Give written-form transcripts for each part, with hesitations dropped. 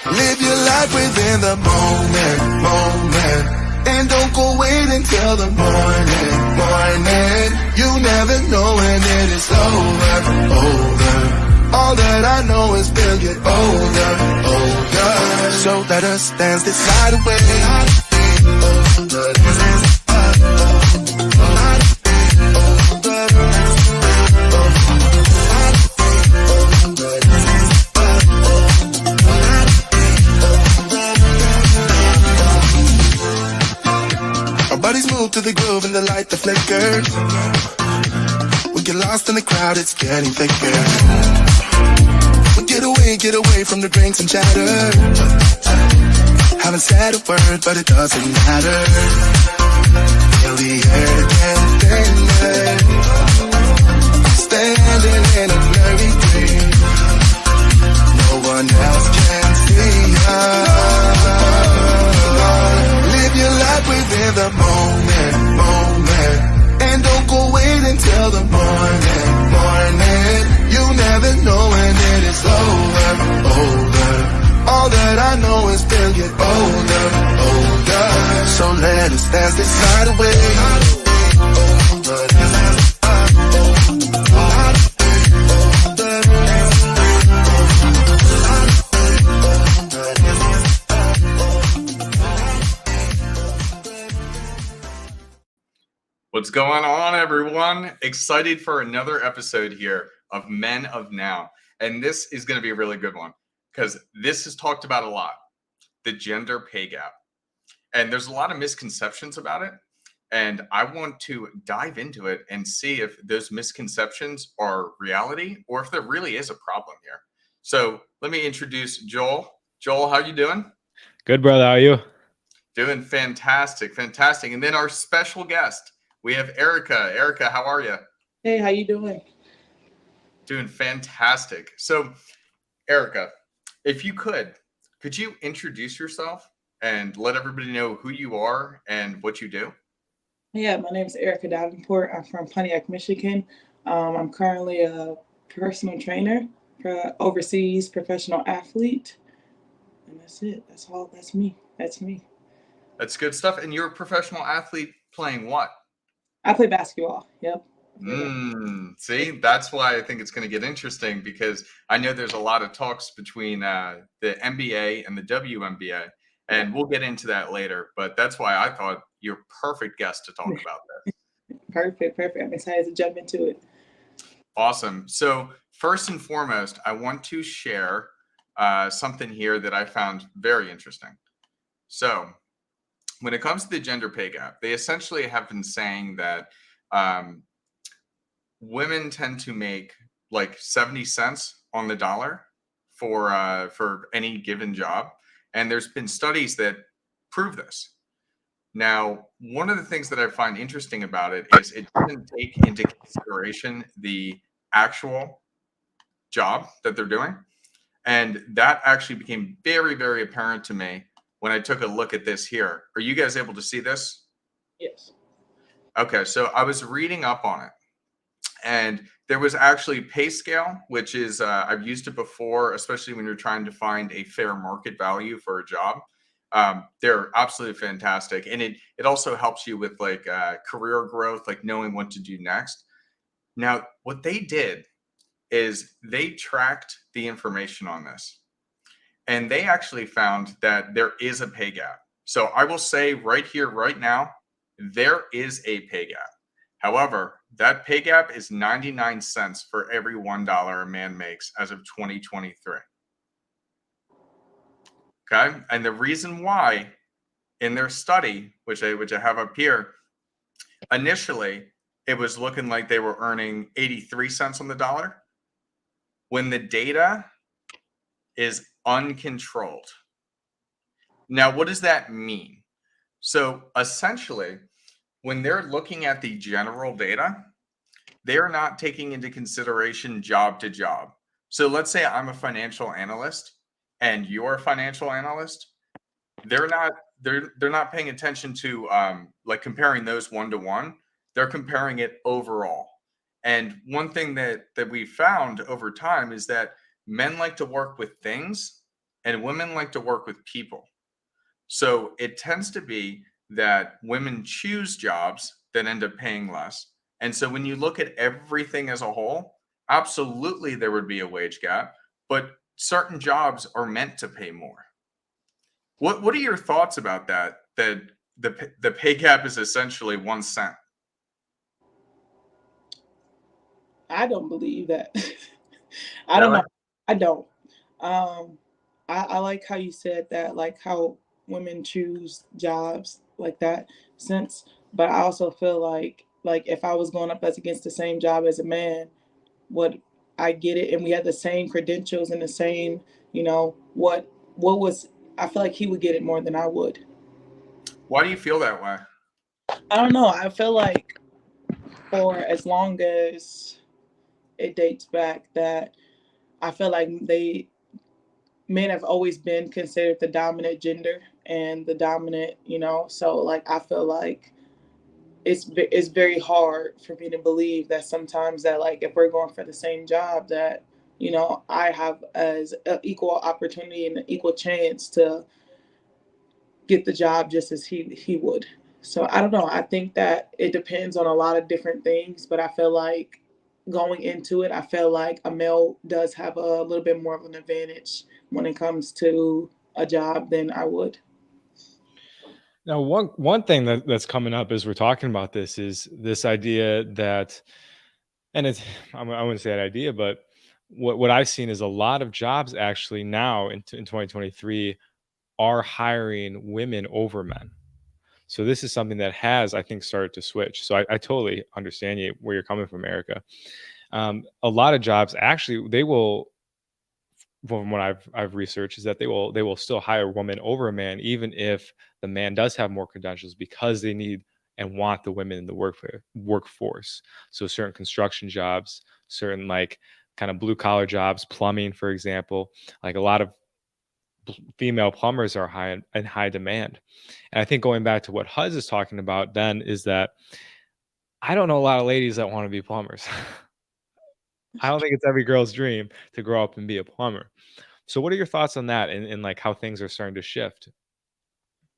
Live your life within the moment. And don't go wait until the morning. You never know when it is over. All that I know is we'll get older. So let us dance this night away. Our bodies move to the groove and the light that flickers. We get lost in the crowd, it's getting thicker. We get away from the drinks and chatter. Haven't said a word, but it doesn't matter. Feel the air getting thinner. Standing in a blurry dream. No one else can see us. Live your life within the moment. And don't go wait until the morning. You never know when it is over. All that I know is we'll get older. So let us dance this night away. What's going on, everyone? Excited for another episode here of Men of Now. And this is going to be a really good one because this is talked about a lot, the gender pay gap. And there's a lot of misconceptions about it. And I want to dive into it and see if those misconceptions are reality or if there really is a problem here. So let me introduce Joel. Joel, how you doing? Good, brother. How are you? Doing fantastic. And then our special guest, we have Erica. Erica, how are you? Hey, how you doing? Doing fantastic. So, Erica, if you could you introduce yourself and let everybody know who you are and what you do? Yeah, my name is Erica Davenport. I'm from Pontiac, Michigan. I'm currently a personal trainer for overseas professional athlete. And that's it. That's all. That's me. That's good stuff. And you're a professional athlete playing what? I play basketball. Yep. See, that's why I think it's going to get interesting because I know there's a lot of talks between the NBA and the WNBA, and we'll get into that later. But that's why I thought you're a perfect guest to talk about this. Perfect. I'm excited to jump into it. Awesome. So first and foremost, I want to share something here that I found very interesting. So when it comes to the gender pay gap, they essentially have been saying that women tend to make like 70 cents on the dollar for any given job. And there's been studies that prove this. Now, one of the things that I find interesting about it is it doesn't take into consideration the actual job that they're doing. And that actually became very, very apparent to me when I took a look at this here. Are you guys able to see this? Yes. Okay, so I was reading up on it. And there was actually pay scale, which is, I've used it before, especially when you're trying to find a fair market value for a job. They're absolutely fantastic. And it also helps you with like career growth, like knowing what to do next. Now, what they did is they tracked the information on this. And they actually found that there is a pay gap. So I will say right here, right now, there is a pay gap. However, that pay gap is 99 cents for every $1 a man makes as of 2023. Okay. And the reason why in their study, which I have up here, initially, it was looking like they were earning 83 cents on the dollar when the data is uncontrolled. Now, what does that mean? So essentially, when they're looking at the general data, they're not taking into consideration job to job. So let's say I'm a financial analyst and you're a financial analyst. They're not paying attention to like comparing those one to one. They're comparing it overall. And one thing that we found over time is that men like to work with things and women like to work with people. So it tends to be that women choose jobs that end up paying less. And so when you look at everything as a whole, absolutely there would be a wage gap, but certain jobs are meant to pay more. What are your thoughts about that? That the pay gap is essentially 1 cent. I don't believe that. I don't Really? know. I don't. Um, I like how you said that, like how women choose jobs like that sense. But I also feel like if I was going up as against the same job as a man, would I get it? And we had the same credentials and the same, what was I feel like he would get it more than I would. Why do you feel that way? I don't know. I feel like for as long as it dates back that I feel like men have always been considered the dominant gender and the dominant, so like I feel like it's very hard for me to believe that sometimes that like if we're going for the same job that I have as an equal opportunity and an equal chance to get the job just as he would. So I don't know. I think that it depends on a lot of different things, but I feel like going into it, I feel like a male does have a little bit more of an advantage when it comes to a job than I would. Now, one thing that's coming up as we're talking about this is this idea that, and it's I wouldn't say that idea, but what I've seen is a lot of jobs actually now in 2023 are hiring women over men. So this is something that has, I think, started to switch. So I totally understand where you're coming from, Erica. A lot of jobs actually they will, from what I've researched, is that they will still hire a woman over a man, even if the man does have more credentials, because they need and want the women in the workforce. So certain construction jobs, certain like kind of blue collar jobs, plumbing, for example, like a lot of female plumbers are in high demand. And I think going back to what Huz is talking about then is that I don't know a lot of ladies that want to be plumbers. I don't think it's every girl's dream to grow up and be a plumber. So what are your thoughts on that and like how things are starting to shift?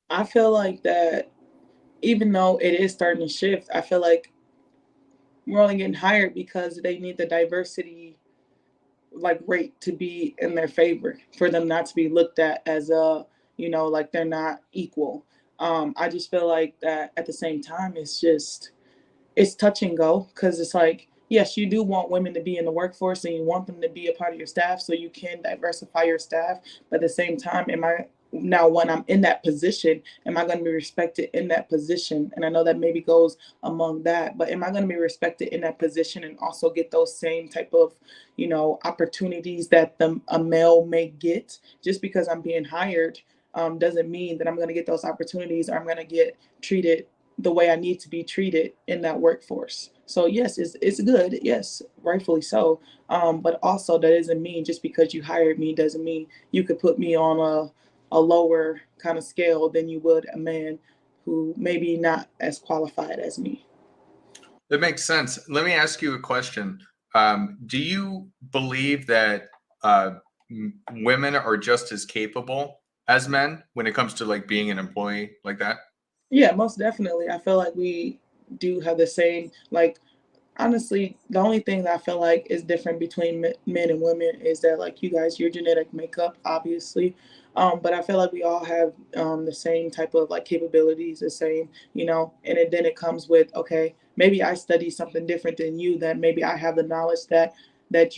I feel like that even though it is starting to shift, I feel like we're only getting hired because they need the diversity like rate to be in their favor for them not to be looked at as like they're not equal. I just feel like that at the same time it's touch and go because it's like yes you do want women to be in the workforce and you want them to be a part of your staff so you can diversify your staff, but at the same time am I now when I'm in that position am I going to be respected in that position? And I know that maybe goes among that, but am I going to be respected in that position and also get those same type of opportunities that a male may get? Just because I'm being hired doesn't mean that I'm going to get those opportunities or I'm going to get treated the way I need to be treated in that workforce. So yes, it's good. Yes, rightfully so. But also that doesn't mean just because you hired me doesn't mean you could put me on a lower kind of scale than you would a man who maybe not as qualified as me. That makes sense. Let me ask you a question. Do you believe that uh, women are just as capable as men when it comes to like being an employee like that? Yeah, most definitely. I feel like we do have the same like honestly, the only thing that I feel like is different between men and women is that like you guys, your genetic makeup, obviously, but I feel like we all have the same type of like capabilities, the same, then it comes with okay, maybe I study something different than you, that maybe I have the knowledge that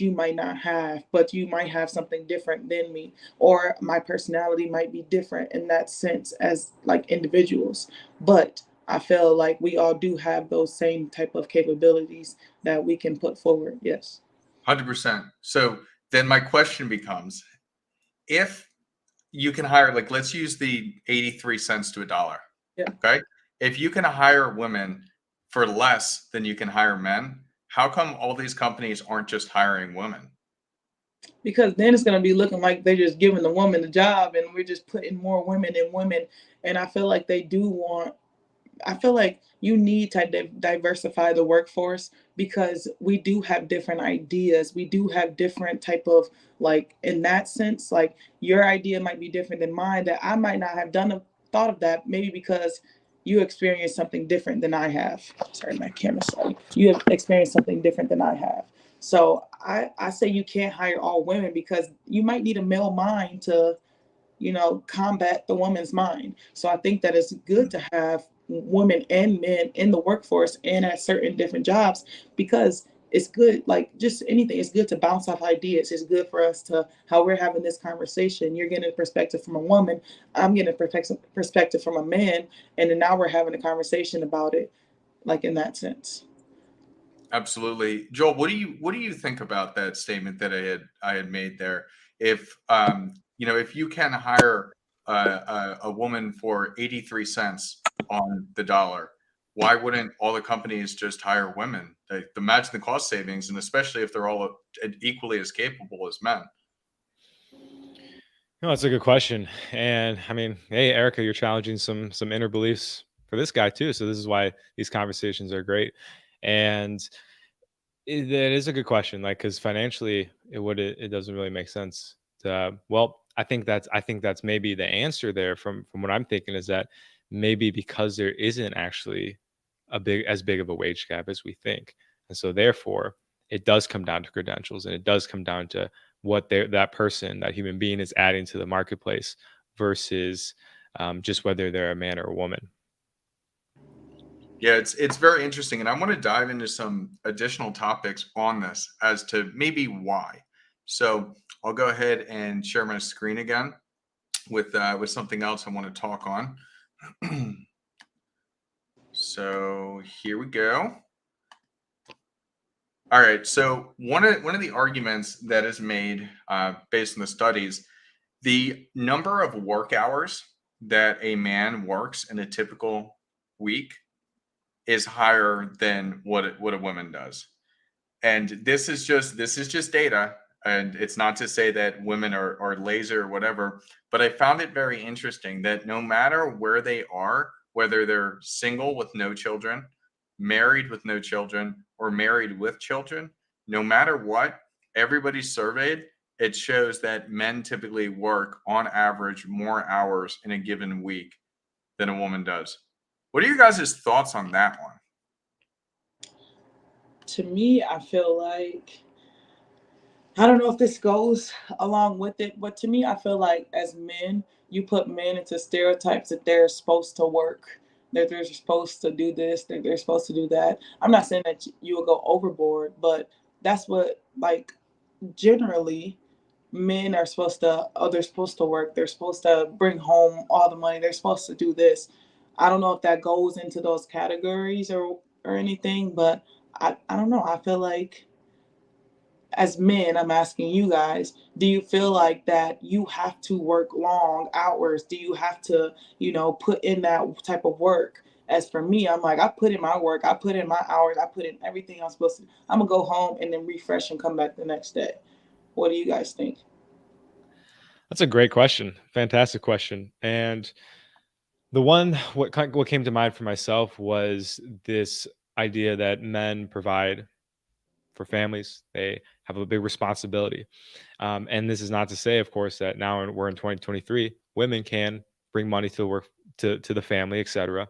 you might not have, but you might have something different than me, or my personality might be different in that sense as like individuals, but I feel like we all do have those same type of capabilities that we can put forward. Yes. 100%. So then my question becomes, if you can hire, like, let's use the 83 cents to a dollar. Yeah. Okay. If you can hire women for less than you can hire men, how come all these companies aren't just hiring women? Because then it's going to be looking like they're just giving the woman the job and we're just putting more women in women. And I feel like they do want I feel like you need to diversify the workforce because we do have different ideas. We do have different type of, like, in that sense, like your idea might be different than mine, that I might not have thought of that, maybe because you experienced something different than I have. Sorry, my camera's sorry. You have experienced something different than I have. So I say you can't hire all women because you might need a male mind to, combat the woman's mind. So I think that it's good to have women and men in the workforce and at certain different jobs because it's good, like just anything, it's good to bounce off ideas. It's good for us to, how we're having this conversation. You're getting a perspective from a woman, I'm getting a perspective from a man, and then now we're having a conversation about it, like in that sense. Absolutely. Joel, what do you think about that statement that I had made there? If if you can hire a woman for 83 cents on the dollar, why wouldn't all the companies just hire women? Imagine the cost savings, and especially if they're all equally as capable as men. No, that's a good question. And I mean, hey, Erica, you're challenging some inner beliefs for this guy too. So this is why these conversations are great. And that is a good question. Like, because financially, it doesn't really make sense. Well, I think that's maybe the answer there from what I'm thinking is that maybe because there isn't actually as big of a wage gap as we think, and so therefore it does come down to credentials, and it does come down to what that person, that human being, is adding to the marketplace versus just whether they're a man or a woman. Yeah, it's very interesting, and I want to dive into some additional topics on this as to maybe why. So I'll go ahead and share my screen again with something else I want to talk on. So here we go. All right. So one of the arguments that is made based on the studies, the number of work hours that a man works in a typical week is higher than what a woman does. And this is just data, and it's not to say that women are lazy or whatever, but I found it very interesting that no matter where they are, whether they're single with no children, married with no children, or married with children, no matter what, everybody's surveyed, it shows that men typically work on average more hours in a given week than a woman does. What are your guys' thoughts on that one? To me, I feel like, I don't know if this goes along with it, but to me, I feel like as men, you put men into stereotypes that they're supposed to work, that they're supposed to do this, that they're supposed to do that. I'm not saying that you will go overboard, but that's what, like, generally men are supposed to, oh, they're supposed to work, they're supposed to bring home all the money, they're supposed to do this. I don't know if that goes into those categories or anything, but I don't know. I feel like as men, I'm asking you guys, do you feel like that you have to work long hours? Do you have to, put in that type of work? As for me, I'm like, I put in my work, I put in my hours, I put in everything I'm supposed to. I'm gonna go home and then refresh and come back the next day. What do you guys think? That's a great question. Fantastic question. And what came to mind for myself was this idea that men provide for families. They have a big responsibility. And this is not to say, of course, that now we're in 2023, women can bring money to the work, to the family, etc.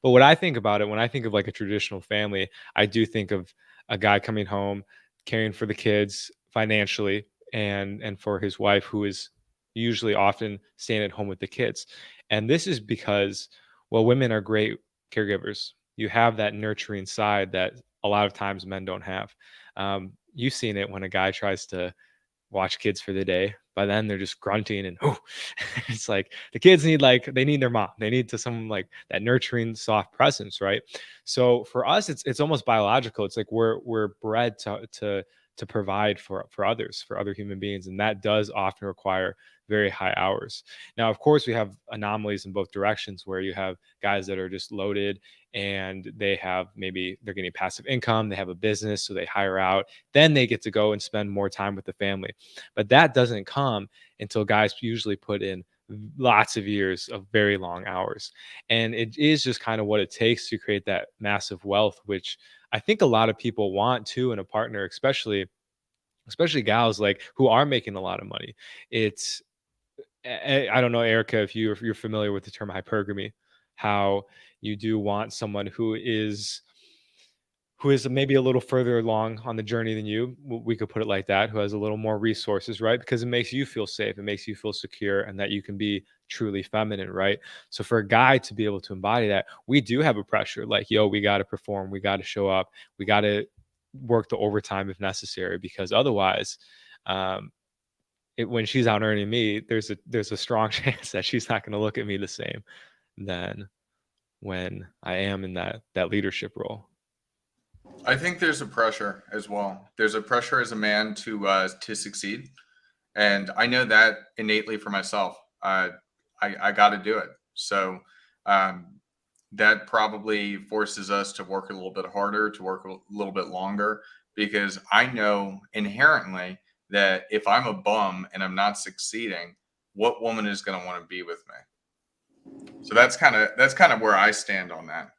But what I think about it, when I think of like a traditional family, I do think of a guy coming home, caring for the kids financially, and for his wife, who is usually often staying at home with the kids. And this is because, well, women are great caregivers. You have that nurturing side that a lot of times men don't have. You've seen it when a guy tries to watch kids for the day. By then they're just grunting and oh, it's like the kids they need their mom. They need to someone like that nurturing, soft presence, right? So for us, it's almost biological. It's like we're bred to provide for others, for other human beings, and that does often require very high hours. Now, of course, we have anomalies in both directions where you have guys that are just loaded and they're getting passive income, they have a business, so they hire out, then they get to go and spend more time with the family. But that doesn't come until guys usually put in lots of years of very long hours. And it is just kind of what it takes to create that massive wealth, which I think a lot of people want too in a partner, especially gals like who are making a lot of money. It's I don't know, Erica, if you're familiar with the term hypergamy, how you do want someone who is maybe a little further along on the journey than you. We could put it like that, who has a little more resources, right? Because it makes you feel safe, it makes you feel secure, and that you can be truly feminine, right? So for a guy to be able to embody that, we do have a pressure like, yo, we got to perform, we got to show up, we got to work the overtime if necessary, because otherwise, um, when she's out earning me, there's a strong chance that she's not going to look at me the same than when I am in that leadership role. I think there's a pressure as well. There's a pressure as a man to succeed, and I know that innately for myself. I got to do it. So um, that probably forces us to work a little bit harder, to work a little bit longer, because I know inherently that if I'm a bum and I'm not succeeding, what woman is going to want to be with me? So that's kind of where I stand on that.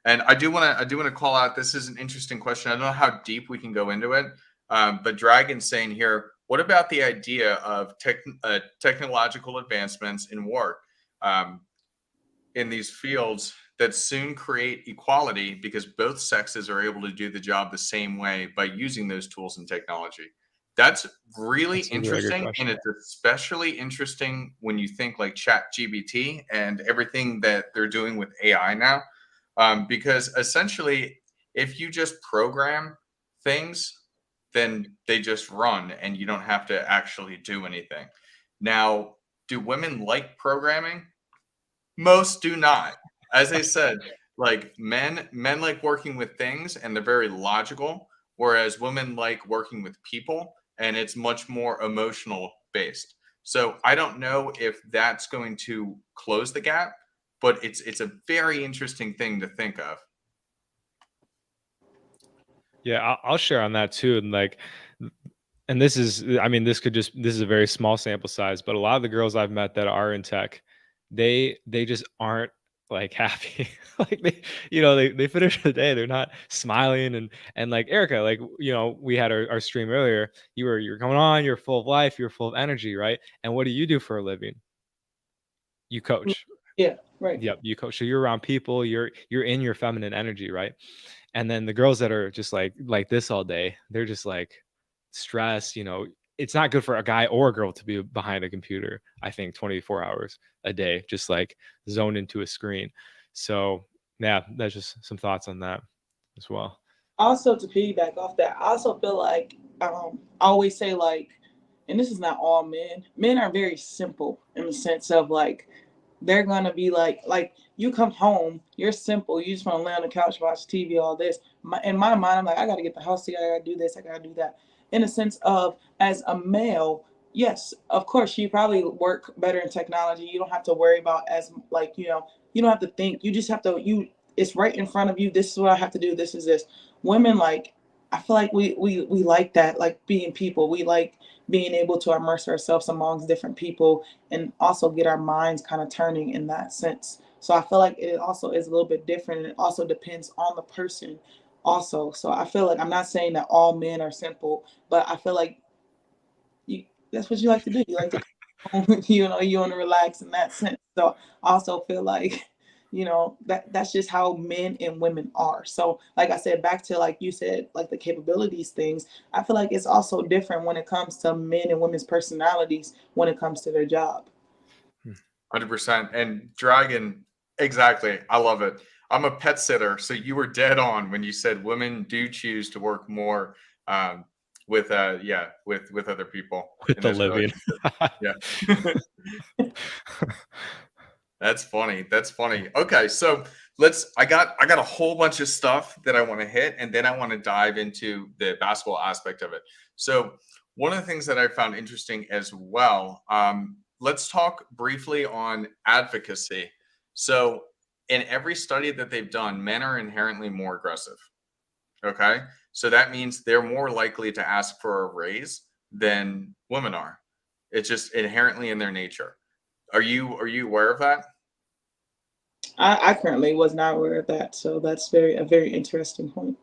And I do want to call out. This is an interesting question. I don't know how deep we can go into it, but Dragon's saying here, what about the idea of technological advancements in work in these fields that soon create equality because both sexes are able to do the job the same way by using those tools and technology? That's really That's a really good interesting, and question. it's especially interesting when you think like Chat GBT and everything that they're doing with AI now, because essentially, if you just program things, then they just run, and you don't have to actually do anything. Now, do women like programming? Most do not. As I said, like men like working with things and they're very logical, whereas women like working with people and it's much more emotional based. So I don't know if that's going to close the gap, but it's a very interesting thing to think of. Yeah, I'll share on that too. And like, and this is, I mean, this is a very small sample size, but a lot of the girls I've met that are in tech, they just aren't like happy. Like they finish the day, they're not smiling. And like Erica, like, we had our stream earlier. You're coming on, you're full of life, you're full of energy, right? And what do you do for a living? You coach. Yeah, right. Yep, you coach. So you're around people, you're in your feminine energy, right? And then the girls that are just like this all day, they're just like stressed. It's not good for a guy or a girl to be behind a computer, I think 24 hours a day, just like zoned into a screen. So yeah, that's just some thoughts on that as well. Also, to piggyback off that, I also feel like I always say like, and this is not all men. Men are very simple in the sense of like they're gonna be like you come home, you're simple. You just want to lay on the couch, watch TV, all this. In my mind, I'm like, I gotta get the house together. I gotta do this. I gotta do that. In a sense of as a male, yes, of course, you probably work better in technology. You don't have to worry about as like you don't have to think. You just have to you. It's right in front of you. This is what I have to do. This is this. Women like. I feel like we like that, like being people. We like being able to immerse ourselves amongst different people and also get our minds kind of turning in that sense. So I feel like it also is a little bit different and it also depends on the person also. So I feel like I'm not saying that all men are simple, but I feel like you that's what you like to do. You like to you want to relax in that sense. So I also feel like that's just how men and women are. So like I said, back to like you said, like the capabilities things, I feel like it's also different when it comes to men and women's personalities when it comes to their job. 100%. And Dragon, exactly. I love it. I'm a pet sitter, so you were dead on when you said women do choose to work more with with other people With in the those living. relationships. Yeah. That's funny. That's funny. Okay, so I got a whole bunch of stuff that I want to hit, and then I want to dive into the basketball aspect of it. So one of the things that I found interesting as well, let's talk briefly on advocacy. So in every study that they've done, men are inherently more aggressive. Okay. So that means they're more likely to ask for a raise than women are. It's just inherently in their nature. Are you aware of that? I currently was not aware of that, so that's a very interesting point.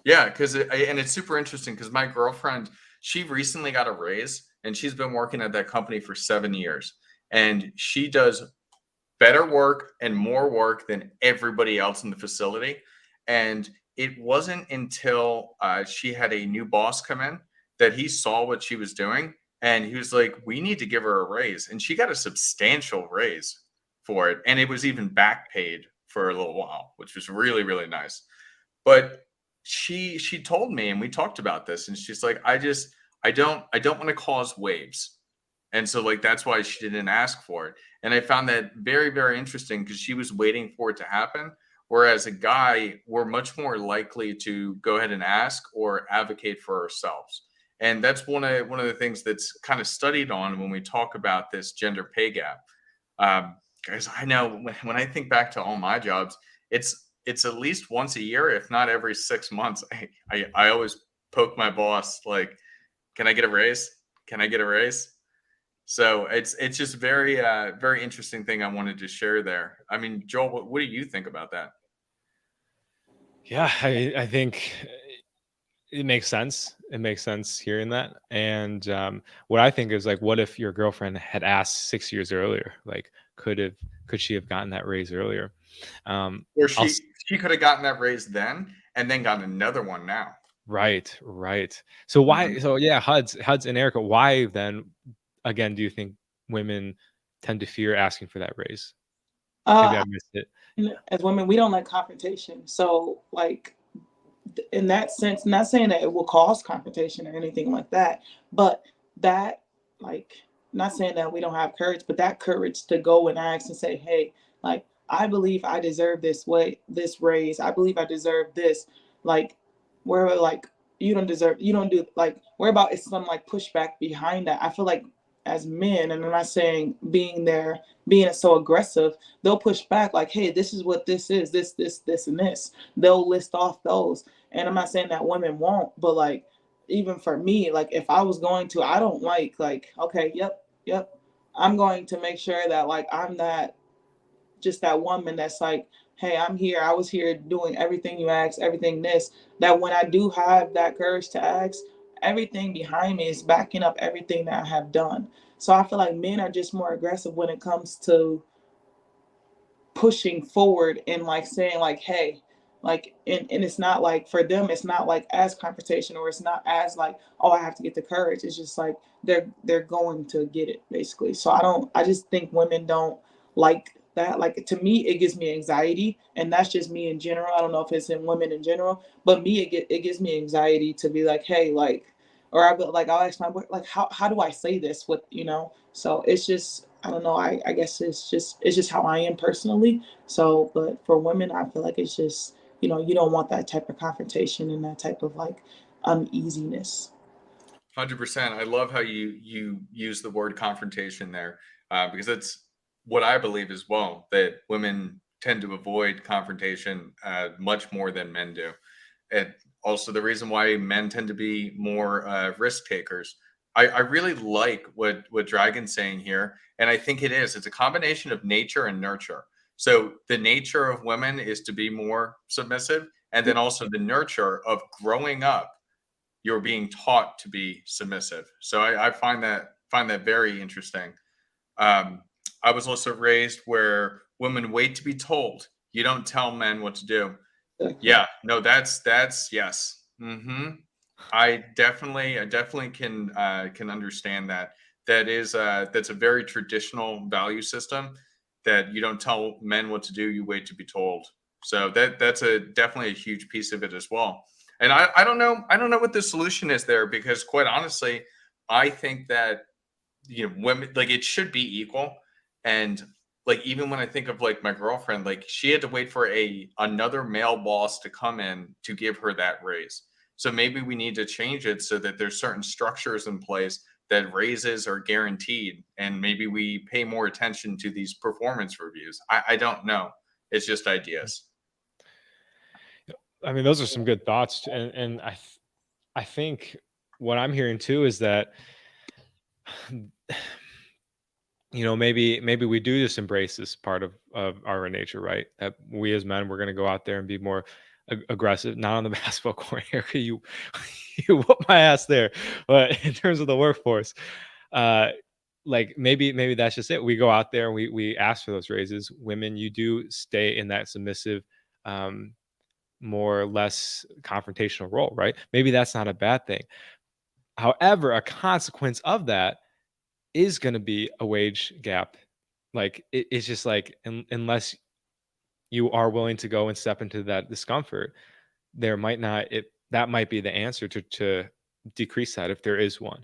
Yeah, because and it's super interesting because my girlfriend, she recently got a raise and she's been working at that company for 7 years, and she does better work and more work than everybody else in the facility. And it wasn't until she had a new boss come in that he saw what she was doing. And he was like, we need to give her a raise. And she got a substantial raise for it. And it was even back paid for a little while, which was really, really nice. But she told me, and we talked about this, and she's like, I don't want to cause waves. And so, like, that's why she didn't ask for it. And I found that very, very interesting because she was waiting for it to happen. Whereas a guy, we're much more likely to go ahead and ask or advocate for ourselves. And that's one of the things that's kind of studied on when we talk about this gender pay gap. Guys, I know when I think back to all my jobs, it's at least once a year, if not every 6 months. I always poke my boss like, can I get a raise? Can I get a raise? So it's just very interesting thing I wanted to share there. I mean, Joel, what do you think about that? Yeah, I think it makes sense. It makes sense hearing that. And what I think is like, what if your girlfriend had asked 6 years earlier? Like, could she have gotten that raise earlier? Um, Or I'll she could have gotten that raise then and then gotten another one now. Right, right. So Mhm. why? So yeah, Huds and Erica. Why then? Again, do you think women tend to fear asking for that raise? Maybe Uh, I missed it. as women, we don't like confrontation. So, like, in that sense, not saying that it will cause confrontation or anything like that, but that, like, not saying that we don't have courage, but that courage to go and ask and say, hey, like, I believe I deserve this raise. I believe I deserve this. Like, where, like, you don't do, like, where about is some, like, pushback behind that? I feel like as men, and I'm not saying being so aggressive, they'll push back, like, hey, this is what this is, this, and this. They'll list off those. And I'm not saying that women won't, but, like, even for me, like, if I was going to, I don't like, okay, yep, I'm going to make sure that, like, I'm that, just that woman that's like, hey, I'm here. I was here doing everything you asked, everything this. That when I do have that courage to ask, everything behind me is backing up everything that I have done. So I feel like men are just more aggressive when it comes to pushing forward and, like, saying, like, hey, like, and it's not like, for them, it's not like as confrontation, or it's not as like, oh, I have to get the courage. It's just like they're going to get it, basically. So I just think women don't like that. Like, to me, it gives me anxiety, and that's just me in general. I don't know if it's in women in general, but me, it gives me anxiety to be like, hey, like, or like, I'll ask my boy, like, how do I say this with, so it's just, I don't know. I guess it's just how I am personally. So, but for women, I feel like it's just, you don't want that type of confrontation and that type of, like, uneasiness. 100%. I love how you use the word confrontation there, because that's what I believe as well, that women tend to avoid confrontation much more than men do. And also the reason why men tend to be more risk takers. I really like what Dragon's saying here, and I think it's a combination of nature and nurture. So the nature of women is to be more submissive, and then also the nurture of growing up, you're being taught to be submissive. So I find that very interesting. Um, I was also raised where women wait to be told. You don't tell men what to do. Exactly. Yeah, no, that's yes. I definitely can understand that. That's a very traditional value system, that you don't tell men what to do, you wait to be told. So that's a definitely a huge piece of it as well. And I don't know what the solution is there, because quite honestly, I think that, women, like, it should be equal. And, like, even when I think of, like, my girlfriend, like, she had to wait for a another male boss to come in to give her that raise. So maybe we need to change it so that there's certain structures in place that raises are guaranteed, and maybe we pay more attention to these performance reviews. I don't know, it's just ideas. I mean, those are some good thoughts, and I think what I'm hearing too is that maybe we do just embrace this part of our nature, right? That we as men, we're going to go out there and be more aggressive, not on the basketball court. Erica, you you whoop my ass there, but in terms of the workforce, uh, like maybe that's just it. We go out there and we ask for those raises. Women, you do stay in that submissive, um, more or less confrontational role, right? Maybe that's not a bad thing. However, a consequence of that is going to be a wage gap. Like it's just like unless you are willing to go and step into that discomfort, there might not it that might be the answer to decrease that if there is one.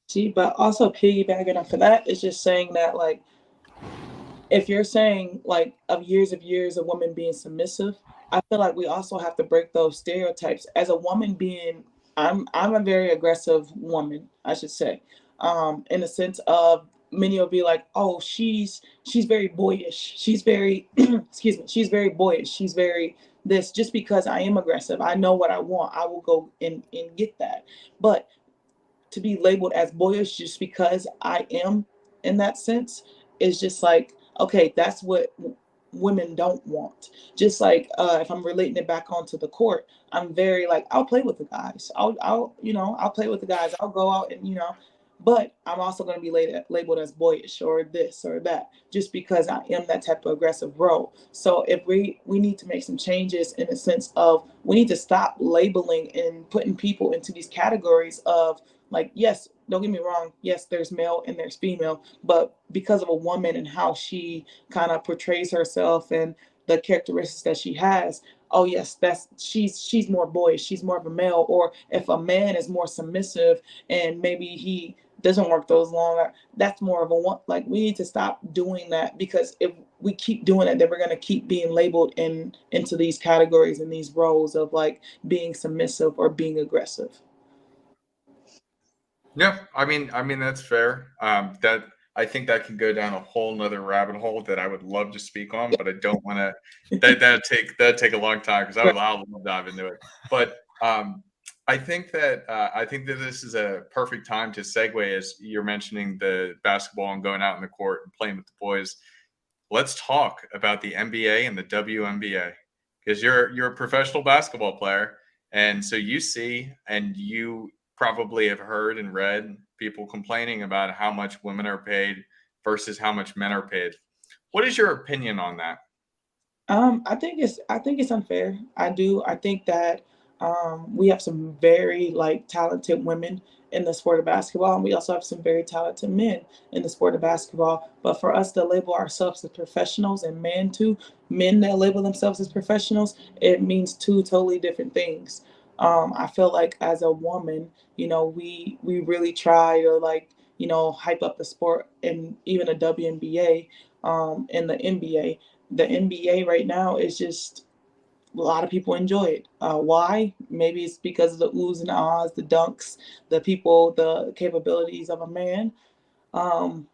See, but also piggybacking off of that is just saying that, like, if you're saying like of years of women being submissive, I feel like we also have to break those stereotypes. As a woman being, I'm a very aggressive woman, I should say, in the sense of many will be like, oh, she's very boyish. She's very excuse me, she's very boyish. She's very this just because I am aggressive. I know what I want. I will go and get that. But to be labeled as boyish just because I am in that sense is just like, okay, that's what women don't want. Just like if I'm relating it back onto the court, I'm very like, I'll play with the guys. I'll play with the guys. I'll go out and but I'm also going to be labeled as boyish or this or that just because I am that type of aggressive role. So if we need to make some changes in the sense of we need to stop labeling and putting people into these categories of like, yes, don't get me wrong. Yes, there's male and there's female, but because of a woman and how she kind of portrays herself and the characteristics that she has, oh yes, that's she's more boyish, she's more of a male. Or if a man is more submissive and maybe he doesn't work those long, that's more of a one. Like we need to stop doing that because if we keep doing it, then we're gonna keep being labeled into these categories and these roles of like being submissive or being aggressive. Yeah, I mean that's fair. That I think that can go down a whole nother rabbit hole that I would love to speak on, but I don't want to. That'd take a long time because I'll dive into it. But I think that this is a perfect time to segue as you're mentioning the basketball and going out in the court and playing with the boys. Let's talk about the NBA and the WNBA because you're a professional basketball player, and so you see and you probably have heard and read people complaining about how much women are paid versus how much men are paid. What is your opinion on that? I think it's unfair. I do. I think that we have some very like talented women in the sport of basketball, and we also have some very talented men in the sport of basketball. But for us to label ourselves as professionals and men that label themselves as professionals, it means two totally different things. I feel like as a woman, we really try to like hype up the sport and even the WNBA and the NBA. The NBA right now is just a lot of people enjoy it. Why? Maybe it's because of the oohs and ahs, the dunks, the people, the capabilities of a man. Um,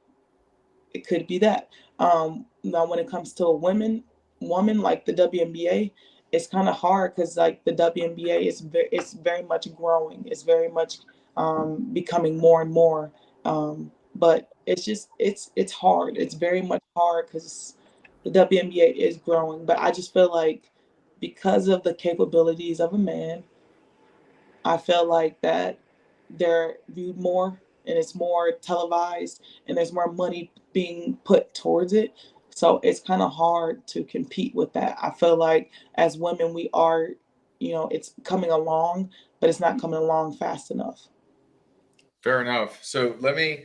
it could be that. Now, when it comes to a woman like the WNBA, it's kind of hard because like the WNBA it's very much growing. It's very much becoming more and more. But it's just it's hard. It's very much hard because the WNBA is growing. But I just feel like because of the capabilities of a man, I feel like that they're viewed more and it's more televised and there's more money being put towards it. So it's kind of hard to compete with that. I feel like as women, we are, it's coming along, but it's not coming along fast enough. Fair enough. So let me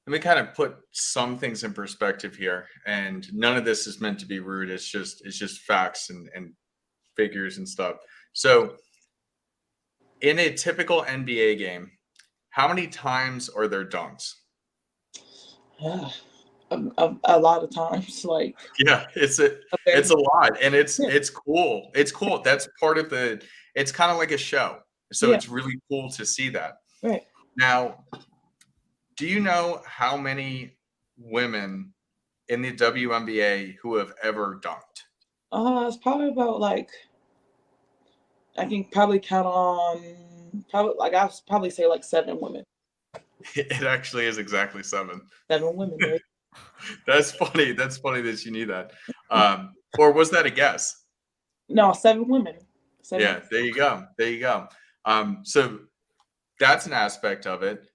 kind of put some things in perspective here. And none of this is meant to be rude. It's just facts and figures and stuff. So in a typical NBA game, how many times are there dunks? Yeah, a lot of times, like Yeah, it's a lot, and it's yeah, it's cool. It's cool. That's part of the. It's kind of like a show, so yeah, it's really cool to see that. right. Now, do you know how many women in the WNBA who have ever dunked? It's probably about like I can probably count on probably like I'll probably say like seven women. It actually is exactly 7. 7 women. There. That's funny. That's funny that you knew that. Or was that a guess? No, 7 women. Yeah, there you go. There you go. So that's an aspect of it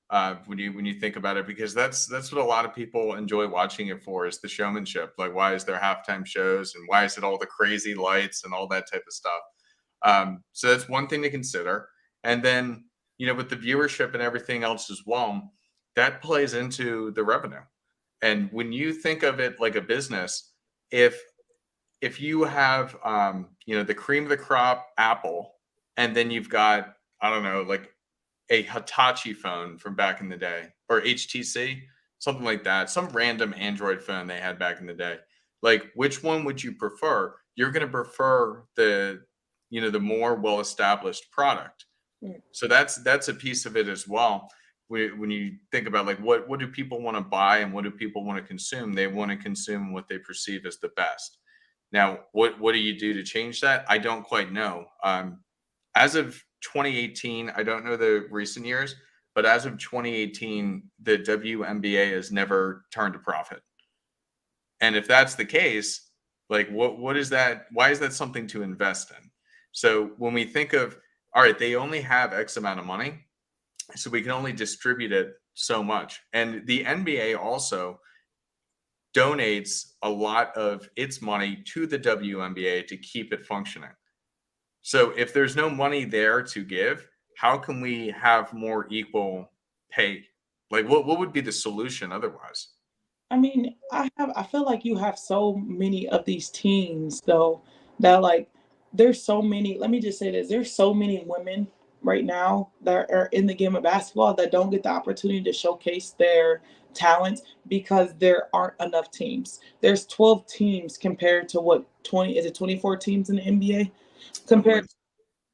when you think about it, because that's what a lot of people enjoy watching it for, is the showmanship. Like, why is there halftime shows, and why is it all the crazy lights and all that type of stuff? So that's one thing to consider. And then, with the viewership and everything else as well, that plays into the revenue. And when you think of it like a business, if you have the cream of the crop Apple, and then you've got, I don't know, like a Hitachi phone from back in the day, or HTC, something like that, some random Android phone they had back in the day. Like, which one would you prefer? You're going to prefer the more well-established product. Mm. So that's a piece of it as well. When you think about, like, what do people want to buy and what do people want to consume? They want to consume what they perceive as the best. Now, what do you do to change that? I don't quite know. As of 2018, I don't know the recent years, but as of 2018, the WNBA has never turned a profit. And if that's the case, like, what is that? Why is that something to invest in? So when we think of, all right, they only have X amount of money, so we can only distribute it so much. And the NBA also donates a lot of its money to the WNBA to keep it functioning. So if there's no money there to give, how can we have more equal pay? Like, what would be the solution otherwise? I mean, I feel like you have so many of these teams though, that like there's so many, let me just say this, there's so many women right now that are in the game of basketball that don't get the opportunity to showcase their talents because there aren't enough teams. There's 12 teams compared to what, 20, is it 24 teams in the NBA? I Compared,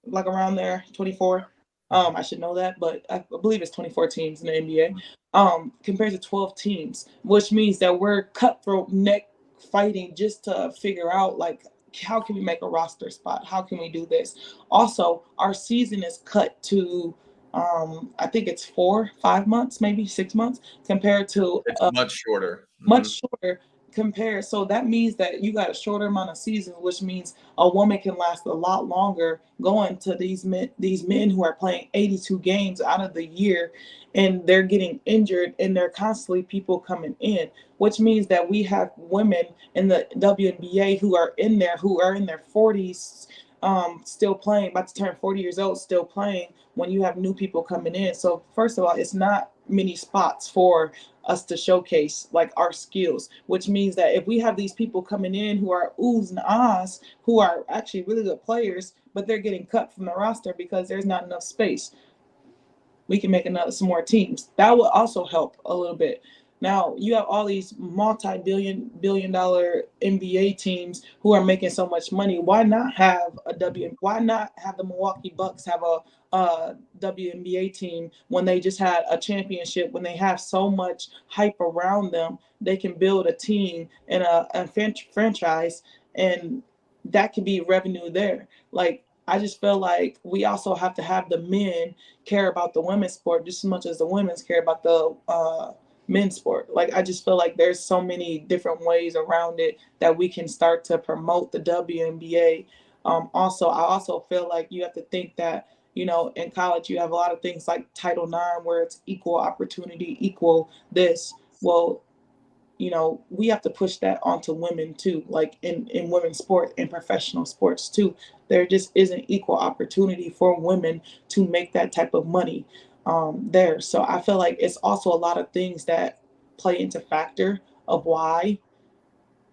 believe. like around there, 24. I should know that, but I believe it's 24 teams in the NBA. Compared to 12 teams, which means that we're cutthroat neck fighting just to figure out, like, how can we make a roster spot? How can we do this? Also, our season is cut to I think it's 4, 5 months, maybe 6 months, compared to It's much shorter. much shorter compared. So that means that you got a shorter amount of seasons, which means a woman can last a lot longer going to these men who are playing 82 games out of the year, and they're getting injured, and they're constantly people coming in, which means that we have women in the WNBA who are in their 40s, still playing, about to turn 40 years old, still playing, when you have new people coming in. So first of all, it's not many spots for us to showcase like our skills, which means that if we have these people coming in who are oohs and ahs, who are actually really good players, but they're getting cut from the roster because there's not enough space, we can make some more teams. That would also help a little bit. Now you have all these multi-billion dollar NBA teams who are making so much money. Why not have why not have the Milwaukee Bucks have a WNBA team when they just had a championship, when they have so much hype around them? They can build a team and a franchise, and that could be revenue there. Like, I just feel like we also have to have the men care about the women's sport just as much as the women's care about the men's sport. Like, I just feel like there's so many different ways around it that we can start to promote the WNBA. Also, I also feel like you have to think that, in college you have a lot of things like Title IX, where it's equal opportunity, equal this. Well, we have to push that onto women too, like in women's sport and professional sports too. There just isn't equal opportunity for women to make that type of money there. So I feel like it's also a lot of things that play into factor of why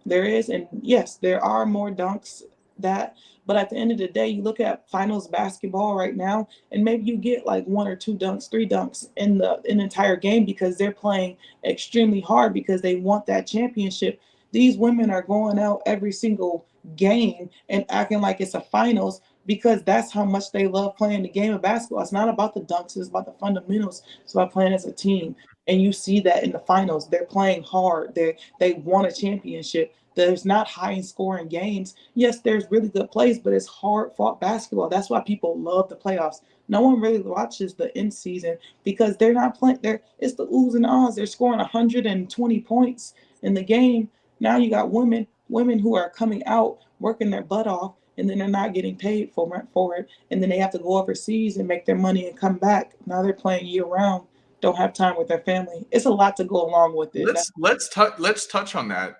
there is. And yes, there are more dunks that, but at the end of the day, you look at finals basketball right now, and maybe you get like 1 or 2 dunks, 3 dunks in the entire game, because they're playing extremely hard because they want that championship. These women are going out every single game and acting like it's a finals, because that's how much they love playing the game of basketball. It's not about the dunks, it's about the fundamentals. It's about playing as a team. And you see that in the finals. They're playing hard. They want a championship. There's not high scoring games. Yes, there's really good plays, but it's hard fought basketball. That's why people love the playoffs. No one really watches the in season because they're not playing. It's the oohs and ahs. They're scoring 120 points in the game. Now you got women who are coming out working their butt off, and then they're not getting paid for it, and then they have to go overseas and make their money and come back. Now they're playing year round, don't have time with their family. It's a lot to go along with it. Let's touch on that.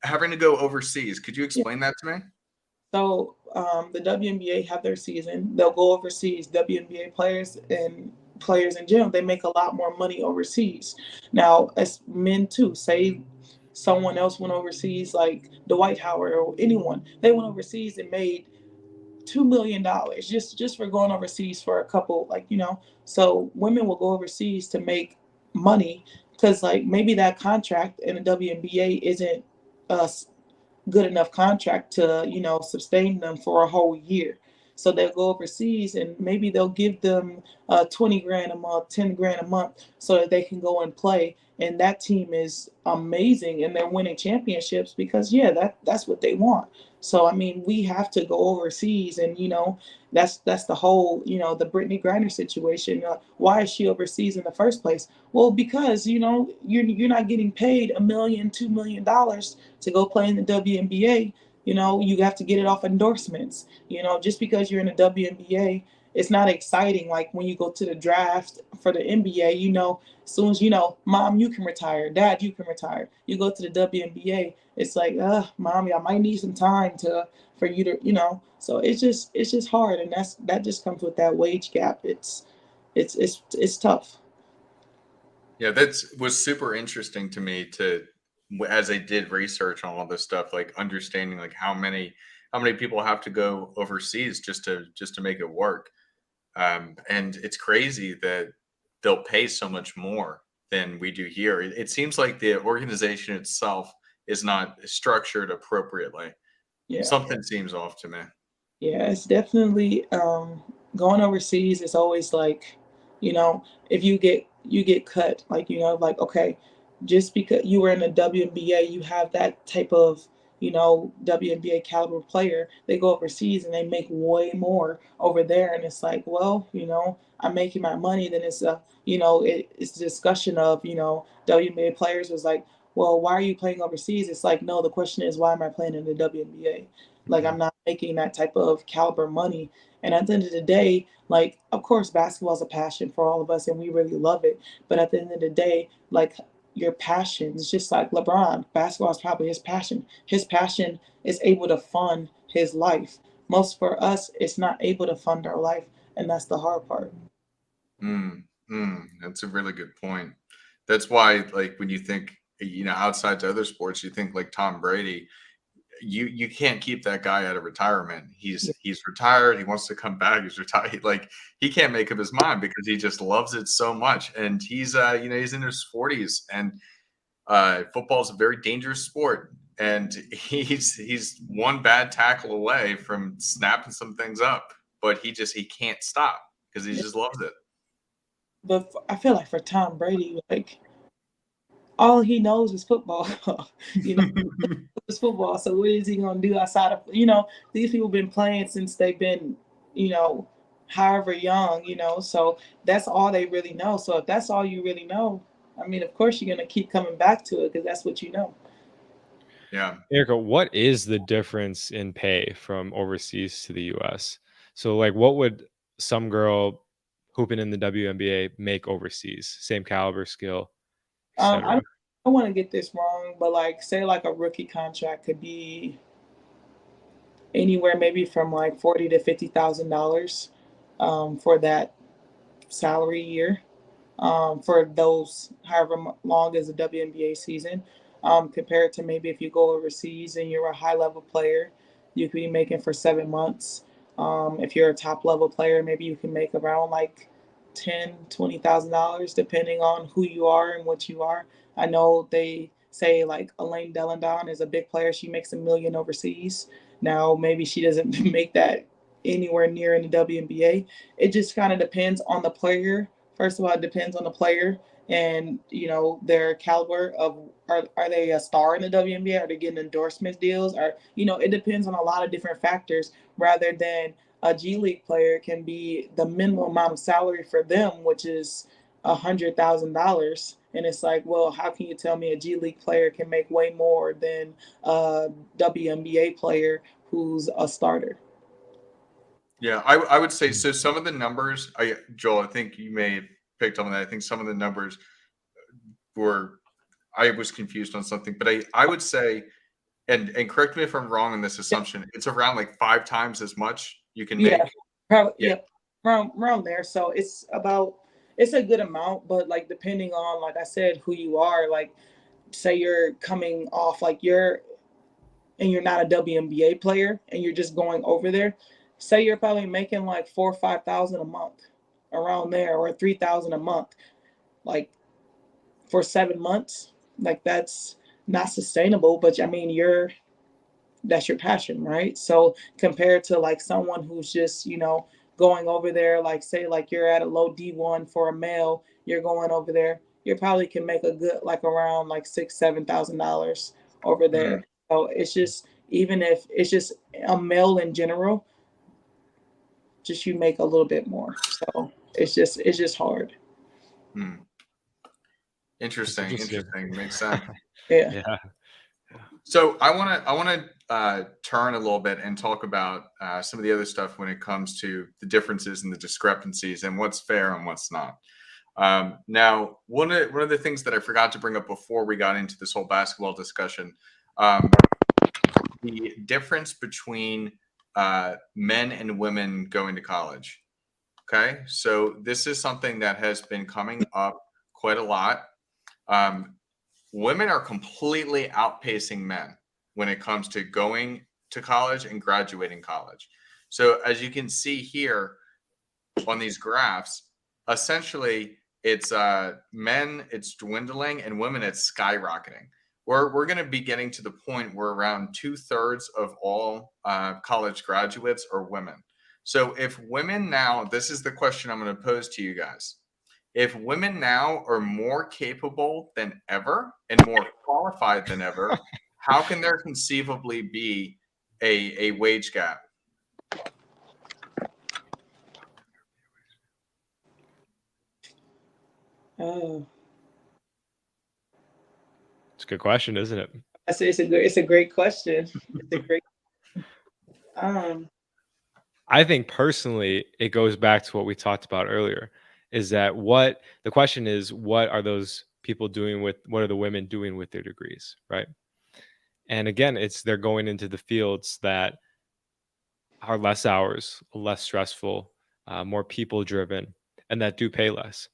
Having to go overseas. Could you explain that to me? So the WNBA have their season. They'll go overseas. WNBA players in general, they make a lot more money overseas. Now, as men too, say someone else went overseas, like Dwight Howard or anyone, they went overseas and made $2 million just for going overseas for a couple, like So women will go overseas to make money because like maybe that contract in the WNBA isn't uh, good enough contract to sustain them for a whole year. So they'll go overseas and maybe they'll give them 20 grand a month, 10 grand a month so that they can go and play. And that team is amazing and they're winning championships because that's what they want. So I mean we have to go overseas and that's the whole the Brittany Griner situation. Why is she overseas in the first place? Well, because you're not getting paid $1 million, $2 million to go play in the WNBA. You have to get it off endorsements. Just because you're in the WNBA, it's not exciting. Like when you go to the draft for the NBA, as soon as mom, you can retire, dad, you can retire. You go to the WNBA, it's like, mommy, I might need some time for you to. So it's just hard, and that just comes with that wage gap. It's tough. Yeah, that was super interesting to me as I did research on all this stuff, like understanding like how many people have to go overseas just to make it work. And it's crazy that they'll pay so much more than we do here. It seems like the organization itself is not structured appropriately. Yeah. Something seems off to me. Yeah, it's definitely going overseas is always like, if you get cut, like like okay, just because you were in the WNBA, you have that type of WNBA caliber player. They go overseas and they make way more over there, and it's like, well, I'm making my money. Then it's it's a discussion of WNBA players was like, well, why are you playing overseas? It's like, no, the question is, why am I playing in the WNBA? Like Mhm. I'm not making that type of caliber money. And at the end of the day, like of course basketball is a passion for all of us and we really love it. But at the end of the day, like your passion is just like LeBron. Basketball is probably his passion. His passion is able to fund his life. Most for us, it's not able to fund our life. And that's the hard part. That's a really good point. That's why, like, when you think, outside to other sports, you think like Tom Brady, you can't keep that guy out of retirement. Yeah. He's retired. He wants to come back. He's retired. Like he can't make up his mind because he just loves it so much. And he's he's in his 40s, and football is a very dangerous sport. And he's one bad tackle away from snapping some things up, but he can't stop because he just loves it. But I feel like for Tom Brady, like all he knows is football. you know, it's football. So what is he gonna do outside of these people been playing since they've been, you know, however young, so that's all they really know. So if that's all you really know, I mean of course you're gonna keep coming back to it because that's what you know. Yeah. Erica, what is the difference in pay from overseas to the US? So like what would some girl hooping in the WNBA make overseas? Same caliber, skill, I etc. don't want to get this wrong, but like say like a rookie contract could be anywhere maybe from like 40 to $50,000 for that salary year. For those however long as the WNBA season, compared to maybe if you go overseas and you're a high level player, you could be making for 7 months. If you're a top level player, maybe you can make around like $10,000, $20,000, depending on who you are and what you are. I know they say like Elaine Delandon is a big player. She makes $1 million overseas. Now maybe she doesn't make that anywhere near in the WNBA. It just kind of depends on the player. First of all, it depends on the player and their caliber of are they a star in the WNBA? Are they getting endorsement deals? Or it depends on a lot of different factors rather than a G League player can be the minimum amount of salary for them, which is $100,000. And it's like, well, how can you tell me a G League player can make way more than a WNBA player who's a starter? Yeah, I would say so. Some of the numbers, Joel, I think you may have picked up on that. I think some of the numbers were, I was confused on something, but I would say, and correct me if I'm wrong in this assumption, it's around like 5 times as much you can Yeah, make. probably, Yeah. yeah, around there. So it's a good amount, but like depending on, like I said, who you are, like say you're coming off like you're not a WNBA player and you're just going over there, say you're probably making like 4 or 5 thousand a month around there, or 3,000 a month, like for 7 months. Like that's not sustainable, but I mean that's your passion, right? So compared to like someone who's just, going over there, like say like you're at a low D1 for a male, you're going over there, you probably can make a good like around like $6,000-7,000 over Mm, there. So it's just, even if it's just a male in general, just you make a little bit more. So it's just hard. mm. It's Interesting. interesting. Interesting. Makes sense. Yeah. Yeah. So I want to turn a little bit and talk about some of the other stuff when it comes to the differences and the discrepancies and what's fair and what's not. Now, one of the things that I forgot to bring up before we got into this whole basketball discussion, um, the difference between men and women going to college. Okay, so this is something that has been coming up quite a lot. Um, Women are completely outpacing men when it comes to going to college and graduating college. So as you can see here on these graphs, essentially it's men it's dwindling and women it's skyrocketing. We're going to be getting to the point where around 2/3 of all college graduates are women. So if women now, this is the question I'm going to pose to you guys. If women now are more capable than ever and more qualified than ever, how can there conceivably be a wage gap? Oh, It's a good question, isn't it? it's a great question. It's a great, um, I think personally, it goes back to what we talked about earlier. Is that what the question is? What are those people doing with? What are the women doing with their degrees, right? And again, it's they're going into the fields that are less hours, less stressful, more people driven, and that do pay less.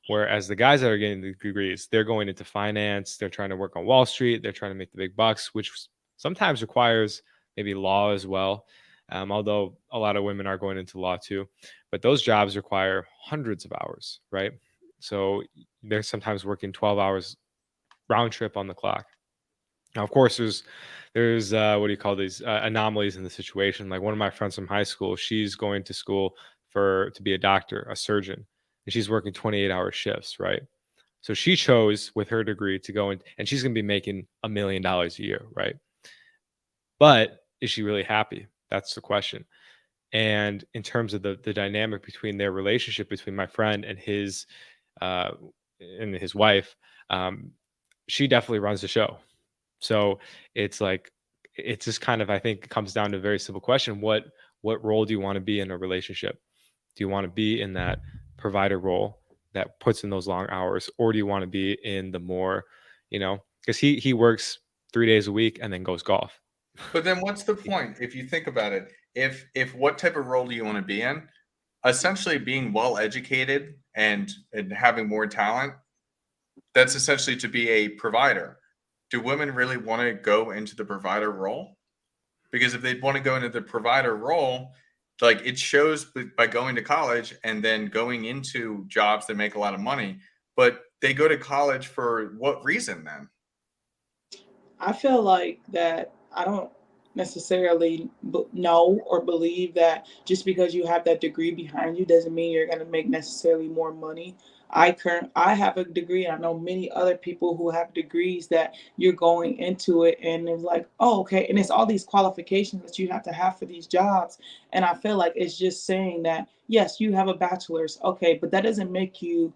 Whereas the guys that are getting the degrees, they're going into finance, they're trying to work on Wall Street, they're trying to make the big bucks, which sometimes requires maybe law as well. Although a lot of women are going into law too, but those jobs require hundreds of hours, right? So they're sometimes working 12 hours round trip on the clock. Now, of course, there's what do you call these anomalies in the situation? Like one of my friends from high school, she's going to school to be a doctor, a surgeon, and she's working 28-hour shifts, right? So she chose with her degree to go in, and she's going to be making $1 million a year, right? But is she really happy? That's the question. And in terms of the dynamic between their relationship between my friend uh, and his wife, um, she definitely runs the show. So it's like it's just kind of I think it comes down to a very simple question. What role do you want to be in a relationship? Do you want to be in that provider role that puts in those long hours, or do you want to be in the more, because he works 3 days a week and then goes golf. But then what's the point if you think about it? If what type of role do you want to be in? Essentially being well educated and having more talent, that's essentially to be a provider. Do women really want to go into the provider role? Because if they want to go into the provider role, like it shows by going to college and then going into jobs that make a lot of money, but they go to college for what reason then? I feel like that I don't necessarily know or believe that just because you have that degree behind you doesn't mean you're going to make necessarily more money. I have a degree. I know many other people who have degrees that you're going into it and it's like, oh, okay. And it's all these qualifications that you have to have for these jobs. And I feel like it's just saying that, yes, you have a bachelor's, okay, but that doesn't make you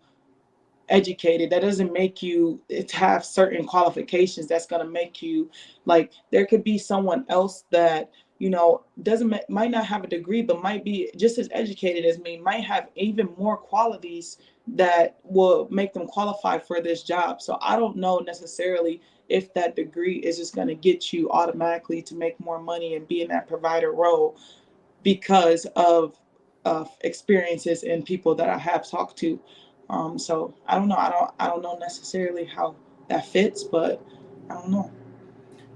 educated. That doesn't make you have certain qualifications that's going to make you, like, there could be someone else that, doesn't might not have a degree but might be just as educated as me, might have even more qualities that will make them qualify for this job. So I don't know necessarily if that degree is just going to get you automatically to make more money and be in that provider role, because of experiences and people that I have talked to. So I don't know. I don't know necessarily how that fits, but I don't know.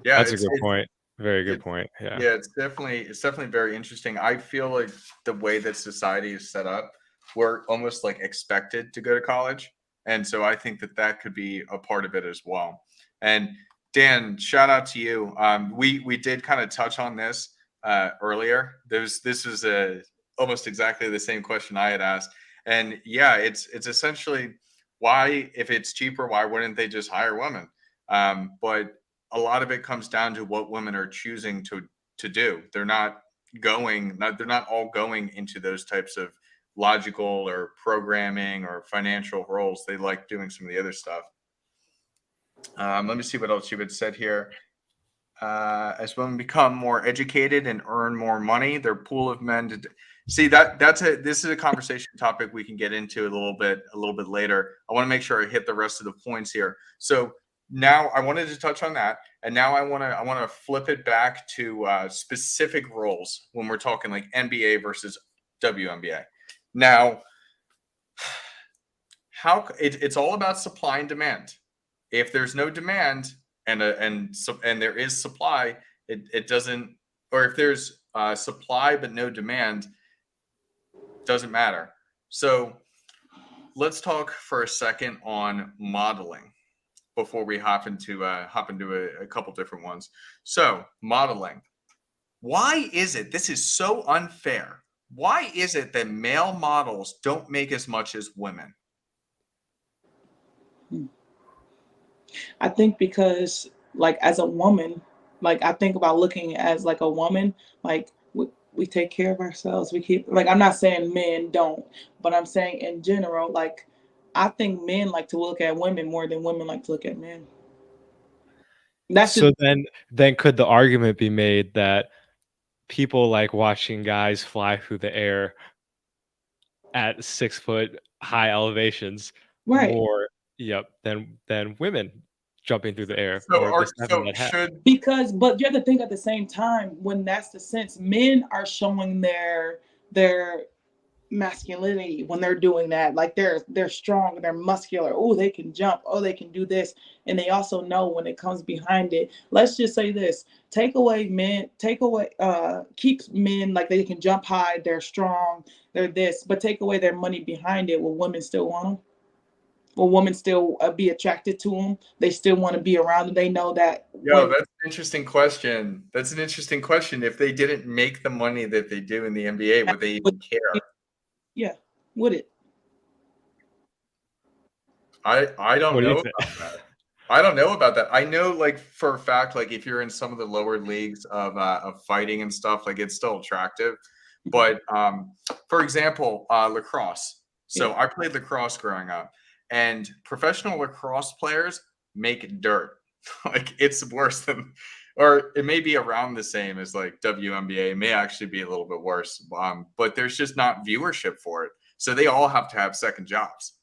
Yeah, That's a good point. Very good it's point. Yeah. yeah, it's definitely very interesting. I feel like the way that society is set up, we're almost like expected to go to college, and so I think that that could be a part of it as well. And Dan, shout out to you. We did kind of touch on this earlier. This was a almost exactly the same question I had asked, and yeah, it's essentially why, if it's cheaper, why wouldn't they just hire women? But a lot of it comes down to what women are choosing to do. They're not all going into those types of logical or programming or financial roles. They like doing some of the other stuff. Let me see what else you had said here. As women become more educated and earn more money, their pool of men to see this is a conversation topic we can get into a little bit later. I want to make sure I hit the rest of the points here. So now I wanted to touch on that, and now I want to flip it back to specific roles when we're talking like NBA versus WNBA. Now, it's all about supply and demand. If there's no demand and there is supply, it doesn't. Or if there's supply but no demand, doesn't matter. So let's talk for a second on modeling before we hop into a couple different ones. So modeling. Why is it this is so unfair? Why is it that male models don't make as much as women? I think because, like, as a woman, like, I think about looking as like a woman, like, we take care of ourselves. We keep, like, I'm not saying men don't, but I'm saying in general, like, I think men like to look at women more than women like to look at men. That's just So then could the argument be made that people like watching guys fly through the air at 6 foot high elevations right. more, yep, than women jumping through the air So or are just having so that hat. should Because, but you have to think at the same time, when that's the sense, men are showing their masculinity when they're doing that. Like, they're strong, they're muscular. Oh, they can jump. Oh, they can do this. And they also know when it comes behind it. Let's just say this: take away, keeps men, like, they can jump high, they're strong, they're this, but take away their money behind it. Will women still want them? Will women still be attracted to them? They still want to be around them. They know that Yo, when that's an interesting question. That's an interesting question. If they didn't make the money that they do in the NBA, would they even care? yeah, would it? I don't What do you know think? about that. I don't know about that. I know, like, for a fact, like, if you're in some of the lower leagues of fighting and stuff, like, it's still attractive. But for example, lacrosse. Yeah. So I played lacrosse growing up, and professional lacrosse players make dirt. Like, it's worse than, or it may be around the same as like WNBA. It may actually be a little bit worse. But there's just not viewership for it. So they all have to have second jobs,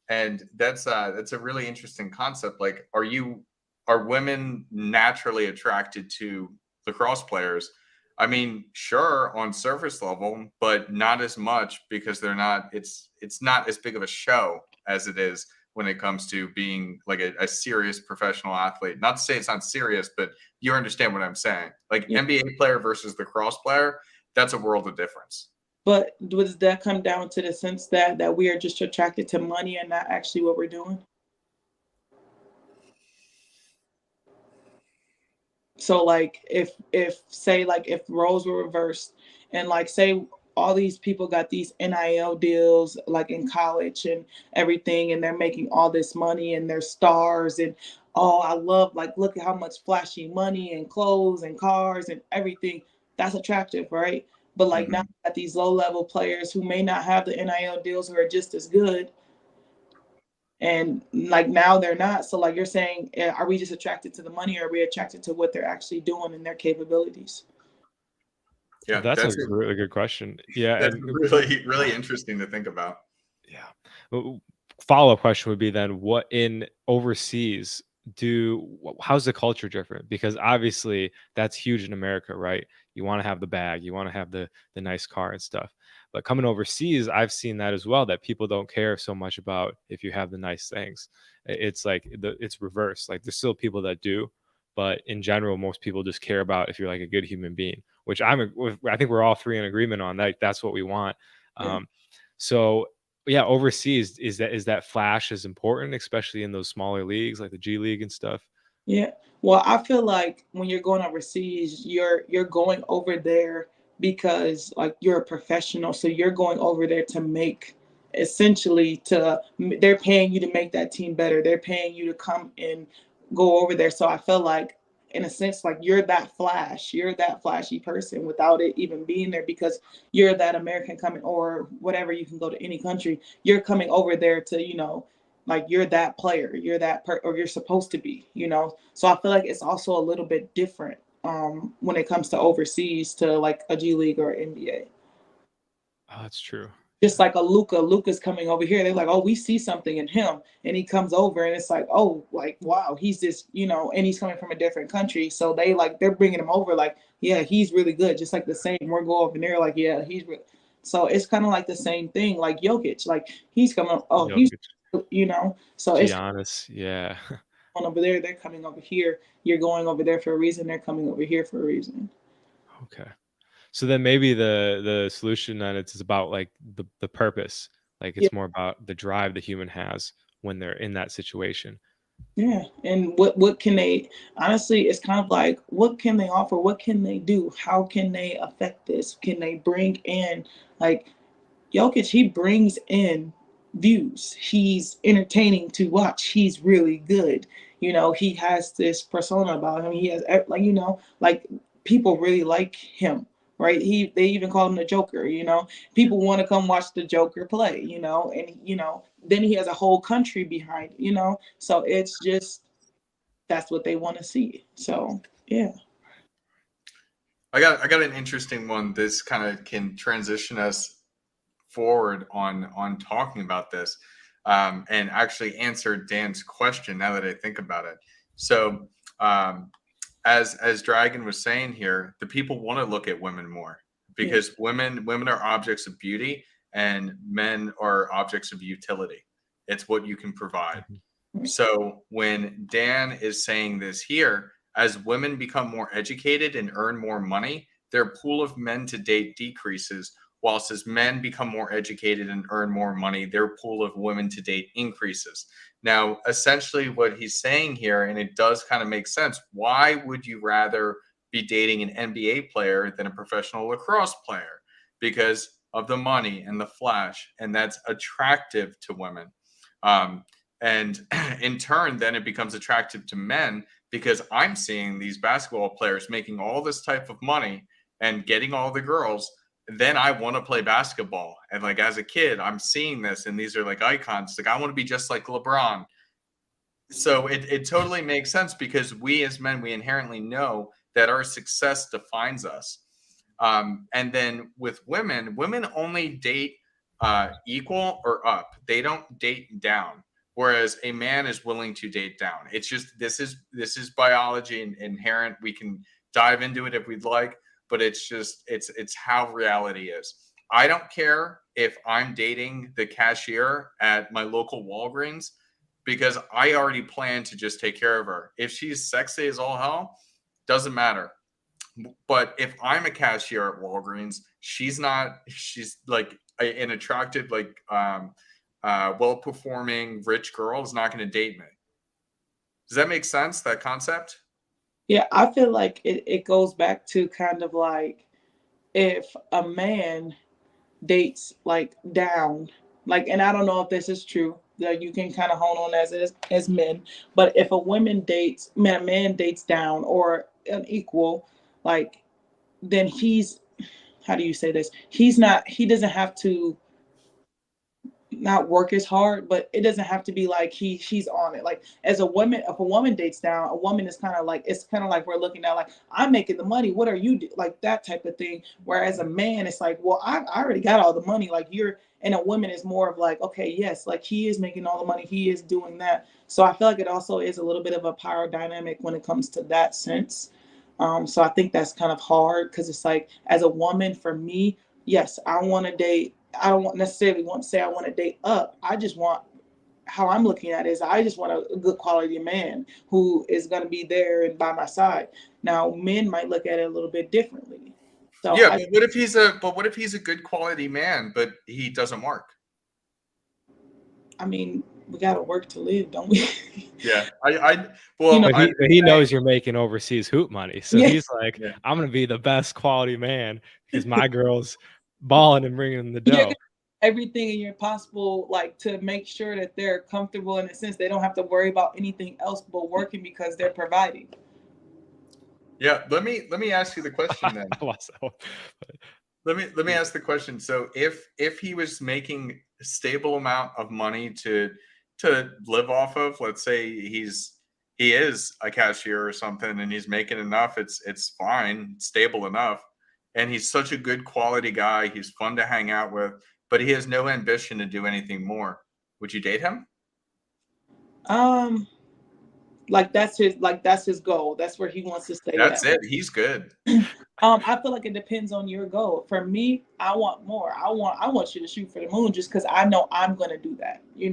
and that's a really interesting concept. Like, are women naturally attracted to lacrosse players? I mean, sure, on surface level, but not as much, because they're not it's not as big of a show as it is when it comes to being like a serious professional athlete. Not to say it's not serious, but you understand what I'm saying. Like, Yeah. NBA player versus lacrosse player, that's a world of difference. But does that come down to the sense that we are just attracted to money and not actually what we're doing? So, like, if say, like, if roles were reversed, and, like, say all these people got these NIL deals like in college and everything, and they're making all this money and they're stars and oh, I love like look at how much flashy money and clothes and cars and everything. That's attractive, right? But like now Mhm. at these low level players who may not have the NIL deals who are just as good, and like now they're not. So like you're saying, are we just attracted to the money, or are we attracted to what they're actually doing and their capabilities? Yeah, That's a really good question. Yeah, that's and really interesting to think about. yeah. Follow-up question would be then what in overseas how's the culture different? Because obviously that's huge in America, right? You want to have the bag, you want to have the nice car and stuff. But coming overseas, I've seen that as well, that people don't care so much about if you have the nice things. It's like it's reverse. Like there's still people that do, but in general, most people just care about if you're like a good human being, which I think we're all three in agreement on that. That's what we want. Yeah. Um, so yeah, overseas is that flash is important, especially in those smaller leagues like the G League and stuff. Yeah. Well, I feel like when you're going overseas, you're going over there because like you're a professional, so you're going over there to make essentially they're paying you to make that team better. They're paying you to come and go over there. So I feel like in a sense like you're that flashy person without it even being there because you're that American coming or whatever, you can go to any country. You're coming over there to, like you're that player, or you're supposed to be, So I feel like it's also a little bit different when it comes to overseas to like a G League or NBA. Oh, that's true. Just like a Luca's coming over here. They're like, oh, we see something in him, and he comes over, and it's like, oh, like wow, he's just, and he's coming from a different country, so they're bringing him over, like, yeah, he's really good, just like the same. We're going over there, like, yeah, he's really. So it's kind of like the same thing, like Jokic, like he's coming, oh, he's, Jokic, so it's Giannis, yeah. going over there, they're coming over here. You're going over there for a reason. They're coming over here for a reason. Okay. So then maybe the solution then it's about like the purpose. Like Yeah. it's more about the drive the human has when they're in that situation. Yeah, and what can they, honestly, it's kind of like what can they offer? What can they do? How can they affect this? Can they bring in like Jokic, he brings in views. He's entertaining to watch. He's really good. He has this persona about him. He has like like people really like him, right? They even call him the Joker. People want to come watch the Joker play. And then he has a whole country behind. So it's just that's what they want to see. So yeah. I got an interesting one. This kind of can transition us forward on talking about this, and actually answer Dan's question now that I think about it. So as Dragon was saying here, the people want to look at women more because women are objects of beauty and men are objects of utility. It's what you can provide. So when Dan is saying this here, as women become more educated and earn more money, their pool of men to date decreases, whilst as men become more educated and earn more money, their pool of women to date increases. Now, essentially what he's saying here, and it does kind of make sense, why would you rather be dating an NBA player than a professional lacrosse player? Because of the money and the flash, and that's attractive to women. And in turn, then it becomes attractive to men because I'm seeing these basketball players making all this type of money and getting all the girls. Then I want to play basketball. And like as a kid, I'm seeing this, and these are like icons. Like I want to be just like LeBron. So it totally makes sense because we as men, we inherently know that our success defines us. And then with women only date equal or up. They don't date down. Whereas a man is willing to date down. It's just this is biology and inherent. We can dive into it if we'd like, but it's how reality is. I don't care if I'm dating the cashier at my local Walgreens because I already plan to just take care of her. If she's sexy as all hell, doesn't matter. But if I'm a cashier at Walgreens, she's not. She's like an attractive, like well-performing rich girl is not going to date me. Does that make sense? That concept? Yeah, I feel like it goes back to kind of like if a man dates like down, like, and I don't know if this is true. That you can kind of hone on as men, but if a man dates down or an equal, like, then he's, how do you say this? He doesn't have to not work as hard, but it doesn't have to be like she's on it. Like as a woman, if a woman dates down, a woman is kind of like, it's kind of like we're looking at like, I'm making the money. What are you like that type of thing? Whereas a man, it's like, well, I already got all the money. Like you're, and a woman is more of like, okay, yes, like he is making all the money. He is doing that. So I feel like it also is a little bit of a power dynamic when it comes to that sense. So I think that's kind of hard because it's like, as a woman, for me, yes, I want to date. I don't necessarily want to say I want to date up. I just want, how I'm looking at it is, I just want a good quality man who is going to be there and by my side. Now, men might look at it a little bit differently. So Yeah, but what if he's a good quality man, but he doesn't work? I mean, we got to work to live, don't we? Yeah, You know, But he knows you're making overseas hoop money, so Yeah. he's like, Yeah. I'm gonna be the best quality man because my girl's balling and bringing in the you're dough. gonna do everything in your possible, like, to make sure that they're comfortable in a sense. They don't have to worry about anything else but working because they're providing. Yeah, let me ask you the question then. Let me ask the question. So if he was making a stable amount of money to live off of, let's say he is a cashier or something and he's making enough, it's fine, stable enough, and he's such a good quality guy, he's fun to hang out with, but he has no ambition to do anything more. Would you date him? Like that's his goal. That's where he wants to stay That's at. it. He's good. I feel like it depends on your goal. For me, I want more. I want you to shoot for the moon just because I know I'm gonna do that. You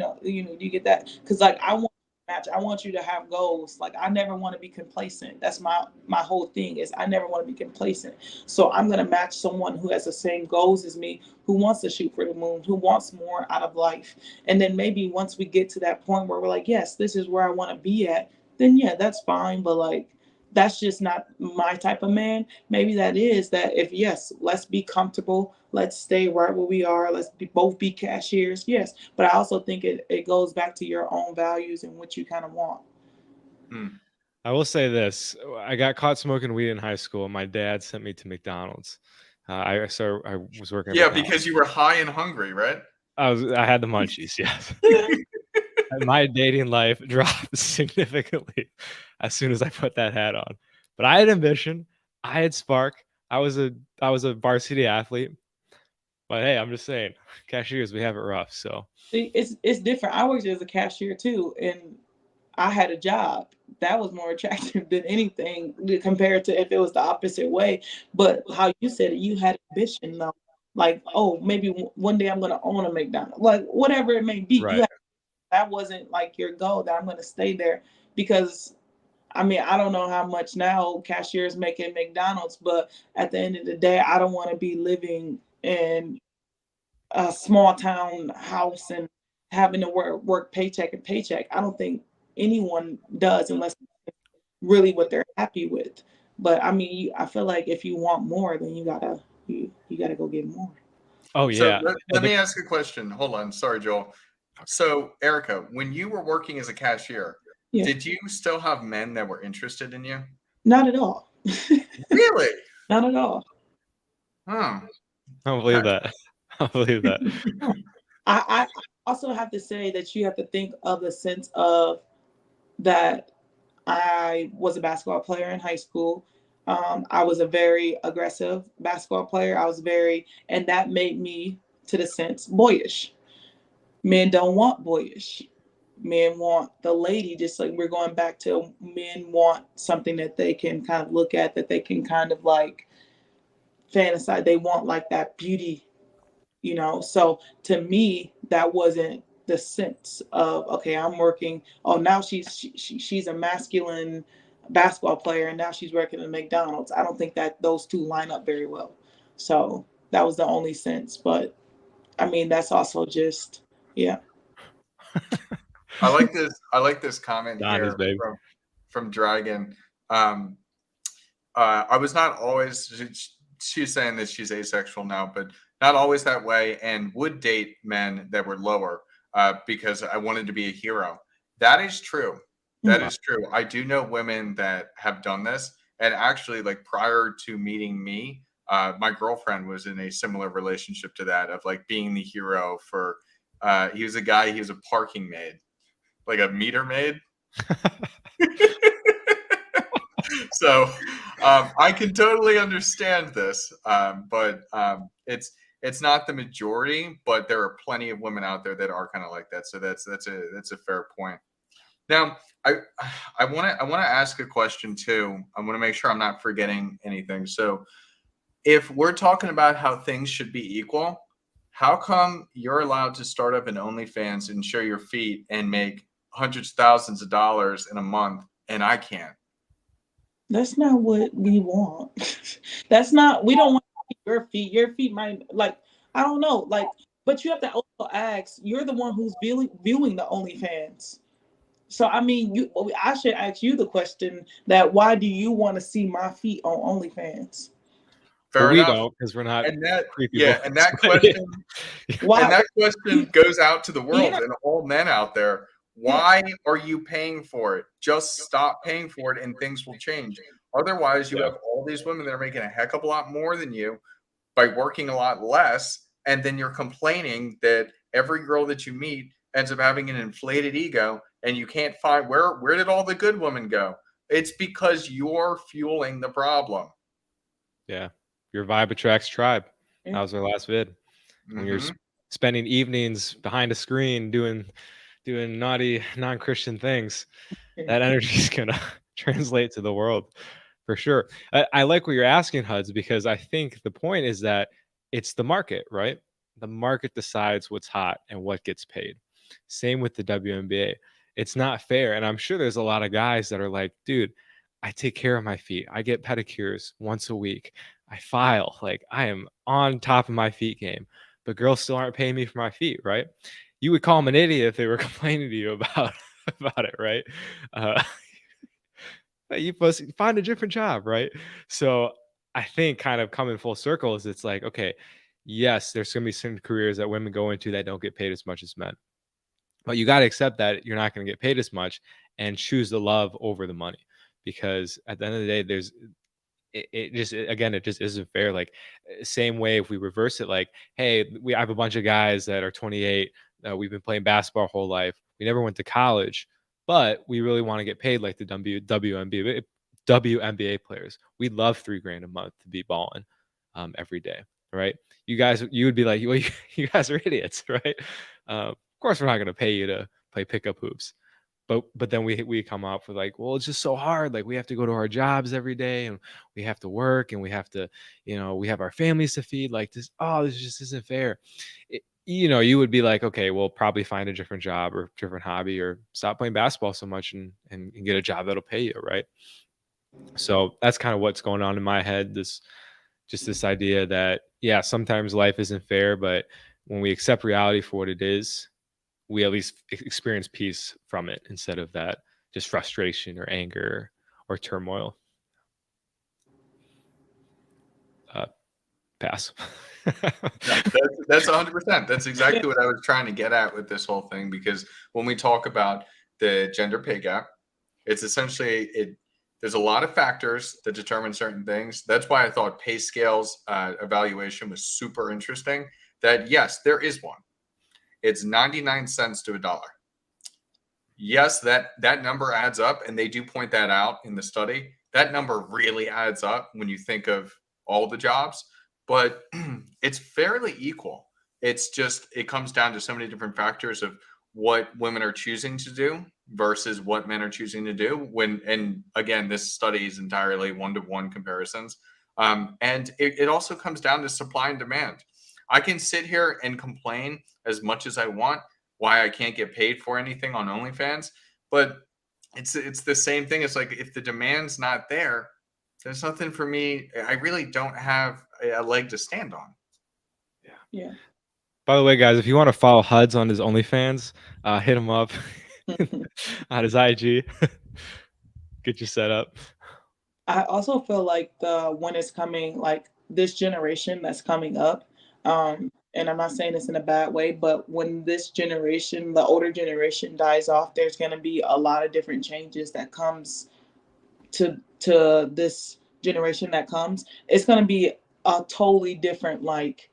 get that? Because like I want match. I want you to have goals. Like I never want to be complacent. That's my whole thing is I never want to be complacent. So I'm gonna match someone who has the same goals as me, who wants to shoot for the moon, who wants more out of life. And then maybe once we get to that point where we're like, yes, this is where I want to be at, then yeah, that's fine. But like that's just not my type of man. Maybe that is that if yes, let's be comfortable, let's stay right where we are, both be cashiers, yes. But I also think it goes back to your own values and what you kind of want. I will say this: I got caught smoking weed in high school. My dad sent me to McDonald's. I was working. At Yeah, McDonald's. because you were high and hungry, right? I had the munchies. Yes. And my dating life dropped significantly as soon as I put that hat on. But I had ambition. I had spark. I was a varsity athlete. But hey, I'm just saying, cashiers, we have it rough. So See, it's different. I worked as a cashier too, and I had a job that was more attractive than anything compared to if it was the opposite way. But how you said it, you had ambition though. Like, oh, maybe one day I'm going to own a McDonald's, like whatever it may be. right. That wasn't like your goal that I'm going to stay there because I mean, I don't know how much now cashiers make at McDonald's, but at the end of the day, I don't want to be living in a small town house and having to work paycheck and paycheck. I don't think anyone does unless really what they're happy with. But I mean, I feel like if you want more, then you gotta go get more. Oh So yeah. let me ask a question. Hold on. Sorry, Joel. So, Erica, when you were working as a cashier, Yeah. did you still have men that were interested in you? Not at all. Really? Not at all. Huh. I don't believe that. I don't believe that. I also have to say that you have to think of the sense of that I was a basketball player in high school. I was a very aggressive basketball player. And that made me, to the sense, boyish. Men don't want boyish. Men want the lady, just like we're going back to men want something that they can kind of look at, that they can kind of like fantasize. They want like that beauty, So to me, that wasn't the sense of, okay, I'm working. Oh, now she's a masculine basketball player and now she's working at McDonald's. I don't think that those two line up very well. So that was the only sense. But I mean, that's also just, yeah. I like this comment Donnie's, here baby. from Dragon. I was not always. She's saying that she's asexual now, but not always that way, and would date men that were lower because I wanted to be a hero. That is true. That Mhm. is true. I do know women that have done this. And actually, like prior to meeting me, my girlfriend was in a similar relationship to that of like being the hero for, he was a guy, he was a parking maid, like a meter maid. So I can totally understand this, but it's not the majority. But there are plenty of women out there that are kind of like that. So that's a fair point. Now, I I want to ask a question too. I want to make sure I'm not forgetting anything. So, if we're talking about how things should be equal, how come you're allowed to start up an OnlyFans and show your feet and make hundreds of thousands of dollars in a month, and I can't? That's not what we want. That's not. We don't want your feet. Your feet might like. I don't know. Like, but you have to also ask. You're the one who's viewing the OnlyFans. So I mean, I should ask you the question that why do you want to see my feet on OnlyFans? But Fair we enough. don't, because we're not And that, creepy yeah, boys. and that But yeah. question Why? and that question goes out to the world Yeah, and all men out there. yeah. Why are you paying for it? Just stop paying for it and things will change. Otherwise, you Yeah. have all these women that are making a heck of a lot more than you by working a lot less. And then you're complaining that every girl that you meet ends up having an inflated ego and you can't find where did all the good women go? It's because you're fueling the problem. Yeah. Your vibe attracts tribe. That Yeah. was our last vid. When you're Hmm. spending evenings behind a screen doing naughty non-Christian things, that energy is gonna translate to the world for sure. I like what you're asking, Huds, because I think the point is that it's the market, right? The market decides what's hot and what gets paid. Same with the WNBA. It's not fair. And I'm sure there's a lot of guys that are like, dude, I take care of my feet. I get pedicures once a week. I file. Like I am on top of my feet game. But girls still aren't paying me for my feet, right? You would call them an idiot if they were complaining to you about it, right? Uh, you must find a different job, right? So I think kind of coming full circle is it's like, okay, yes, there's going to be some careers that women go into that don't get paid as much as men, but you got to accept that you're not going to get paid as much and choose the love over the money, because at the end of the day, again, it just isn't fair. Like same way if we reverse it, like, hey, I have a bunch of guys that are 28, we've been playing basketball our whole life, we never went to college, but we really want to get paid like the WNBA players. We'd love $3,000 a month to be balling every day, right? You would be like, well, you guys are idiots, right? Of course we're not going to pay you to play pickup hoops. But then we come up with like, well, it's just so hard. Like we have to go to our jobs every day and we have to work and we have to, we have our families to feed. Like this just isn't fair. You would be like, okay, well, probably find a different job or different hobby or stop playing basketball so much and get a job that'll pay you, right? So that's kind of what's going on in my head. This idea that, yeah, sometimes life isn't fair, but when we accept reality for what it is, we at least experience peace from it instead of that just frustration or anger or turmoil. Pass. Yeah, that's 100%. That's exactly what I was trying to get at with this whole thing. Because when we talk about the gender pay gap, it's essentially there's a lot of factors that determine certain things. That's why I thought pay scales evaluation was super interesting. That yes, there is one. It's 99 cents to a dollar. Yes, that number adds up, and they do point that out in the study. That number really adds up when you think of all the jobs, but it's fairly equal. It's just it comes down to so many different factors of what women are choosing to do versus what men are choosing to do. And again, this study is entirely one-to-one comparisons, and it also comes down to supply and demand. I can sit here and complain as much as I want why I can't get paid for anything on OnlyFans, but it's the same thing. It's like if the demand's not there, there's nothing for me. I really don't have a leg to stand on. Yeah. By the way, guys, if you want to follow Huds on his OnlyFans, hit him up on his IG. Get you set up. I also feel like when it's coming, like this generation that's coming up, And I'm not saying this in a bad way, but when this generation, the older generation dies off, there's going to be a lot of different changes that comes to this generation that comes. It's going to be a totally different, like,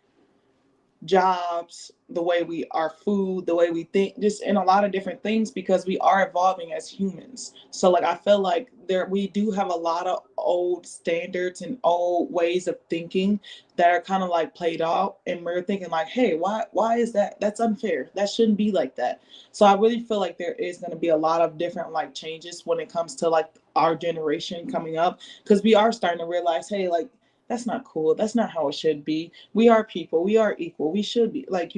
jobs, the way we our food, the way we think, just in a lot of different things, because we are evolving as humans. So like I feel like there we do have a lot of old standards and old ways of thinking that are kind of like played out, and we're thinking like, hey, why is that? That's unfair. That shouldn't be like that. So I really feel like there is going to be a lot of different like changes when it comes to like our generation coming up, because we are starting to realize, hey, like that's not cool. That's not how it should be. We are people. We are equal. We should be like,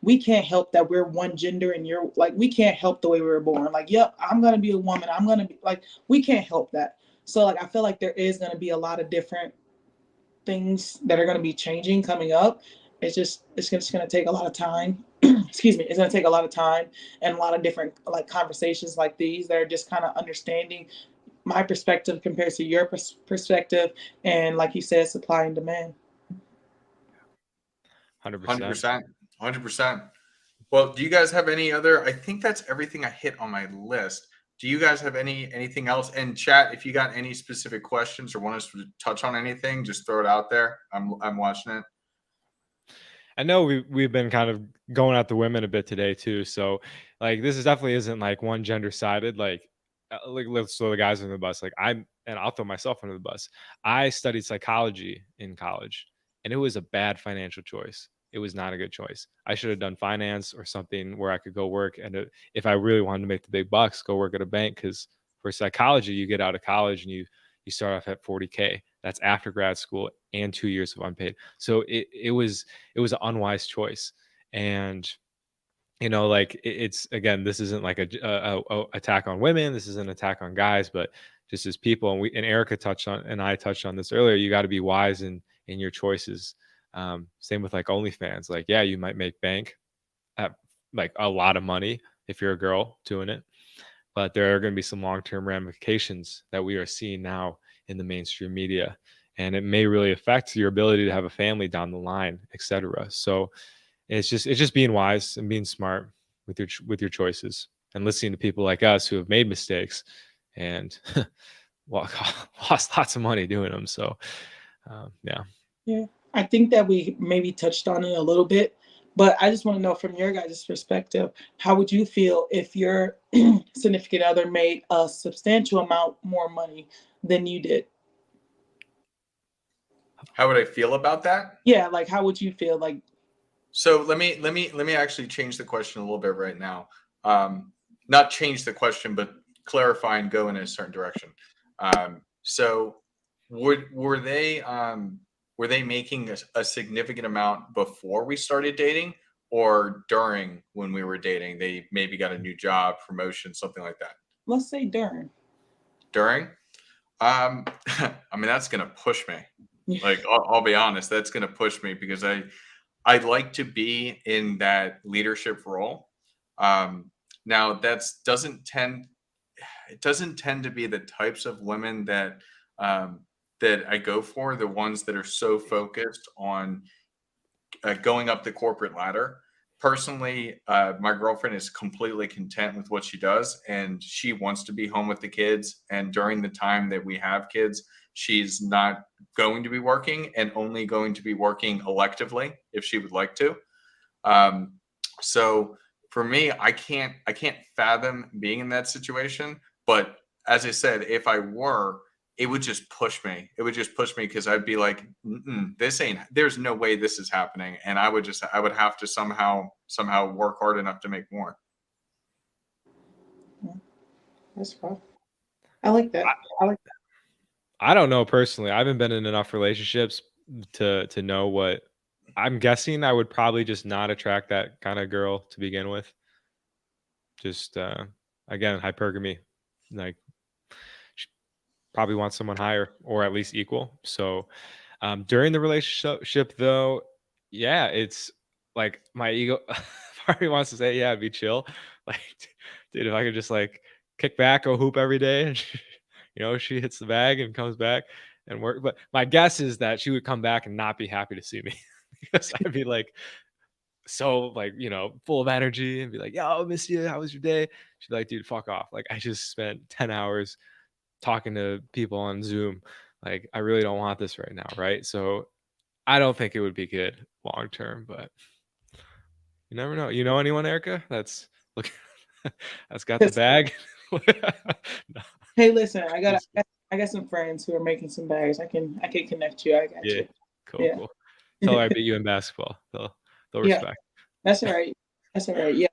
we can't help that we're one gender and you're like, we can't help the way we were born. Like, yep, I'm going to be a woman. I'm going to be like, we can't help that. So like, I feel like there is going to be a lot of different things that are going to be changing coming up. It's just going to take a lot of time. Excuse me. It's going to take a lot of time and a lot of different like conversations like these that are just kind of understanding my perspective compared to your perspective, and like you said, supply and demand. 100%. 100%. 100%. Well, do you guys have any other? I think that's everything I hit on my list. Do you guys have anything else? And chat, if you got any specific questions or want us to touch on anything, just throw it out there. I'm watching it. I know we've been kind of going at the women a bit today too. So like this is definitely isn't like one gender sided. Like let's throw the guys under the bus. Like and I'll throw myself under the bus. I studied psychology in college, and it was a bad financial choice. It was not a good choice. I should have done finance or something where I could go work, and if I really wanted to make the big bucks, go work at a bank. Because for psychology, you get out of college and you start off at 40K. That's after grad school and 2 years of unpaid. So it was an unwise choice. And like it's again, this isn't like a attack on women. This isn't an attack on guys, but just as people. And Erica touched on, and I touched on this earlier. You got to be wise in your choices. Same with like OnlyFans. Like, yeah, you might make bank at like a lot of money if you're a girl doing it, but there are going to be some long-term ramifications that we are seeing now in the mainstream media, and it may really affect your ability to have a family down the line, etc. So it's just being wise and being smart with your choices, and listening to people like us who have made mistakes and lost lots of money doing them. So Yeah, I think that we maybe touched on it a little bit, but I just want to know from your guys' perspective, how would you feel if your significant other made a substantial amount more money than you did? How would I feel about that? Yeah, like how would you feel? Like, so let me actually change the question a little bit right now. Not change the question, but clarify and go in a certain direction. So were they making a significant amount before we started dating, or during when we were dating? They maybe got a new job, promotion, something like that. let's say during. During, I mean, that's gonna push me. Like, I'll be honest, that's gonna push me because I'd like to be in that leadership role. Now doesn't tend to be the types of women that that I go for, the ones that are so focused on going up the corporate ladder. Personally, my girlfriend is completely content with what she does, and she wants to be home with the kids. And during the time that we have kids, she's not going to be working, and only going to be working electively if she would like to. So for me, I can't fathom being in that situation. But as I said, if I were, it would just push me. It would just push me because I'd be like, there's no way this is happening. And I would have to somehow work hard enough to make more. That's fine. I like that. I don't know personally. I haven't been in enough relationships to know what. I'm guessing I would probably just not attract that kind of girl to begin with. Just again, hypergamy. Like, she probably wants someone higher or at least equal. So during the relationship though, yeah, it's like my ego part wants to say, yeah, be chill. Like, dude, if I could just like kick back, go hoop every day, and she hits the bag and comes back and work. But my guess is that she would come back and not be happy to see me. because I'd be like so like, full of energy and be like, yo, miss you. How was your day? She'd be like, dude, fuck off. Like I just spent 10 hours talking to people on Zoom. Like I really don't want this right now. Right. So I don't think it would be good long term, but you never know. You know anyone, Erica? That's look that's got the bag. No, Hey, listen, just- I got some friends who are making some bags. I can connect you. I got yeah. you. Cool, Yeah. cool. Tell her I beat you in basketball. They'll Yeah, respect. that's all right. That's all right. Yeah.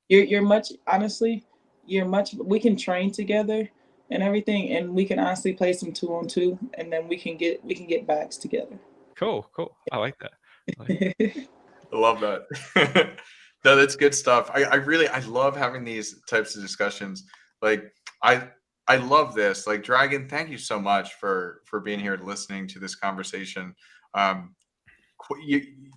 You're much honestly, we can train together and everything, and we can honestly play some 2-on-2, and then we can get bags together. Cool, cool. I like that. I like I love that. No, that's good stuff. I love having these types of discussions. Like I love this. Like Dragon, thank you so much for being here and listening to this conversation. Um,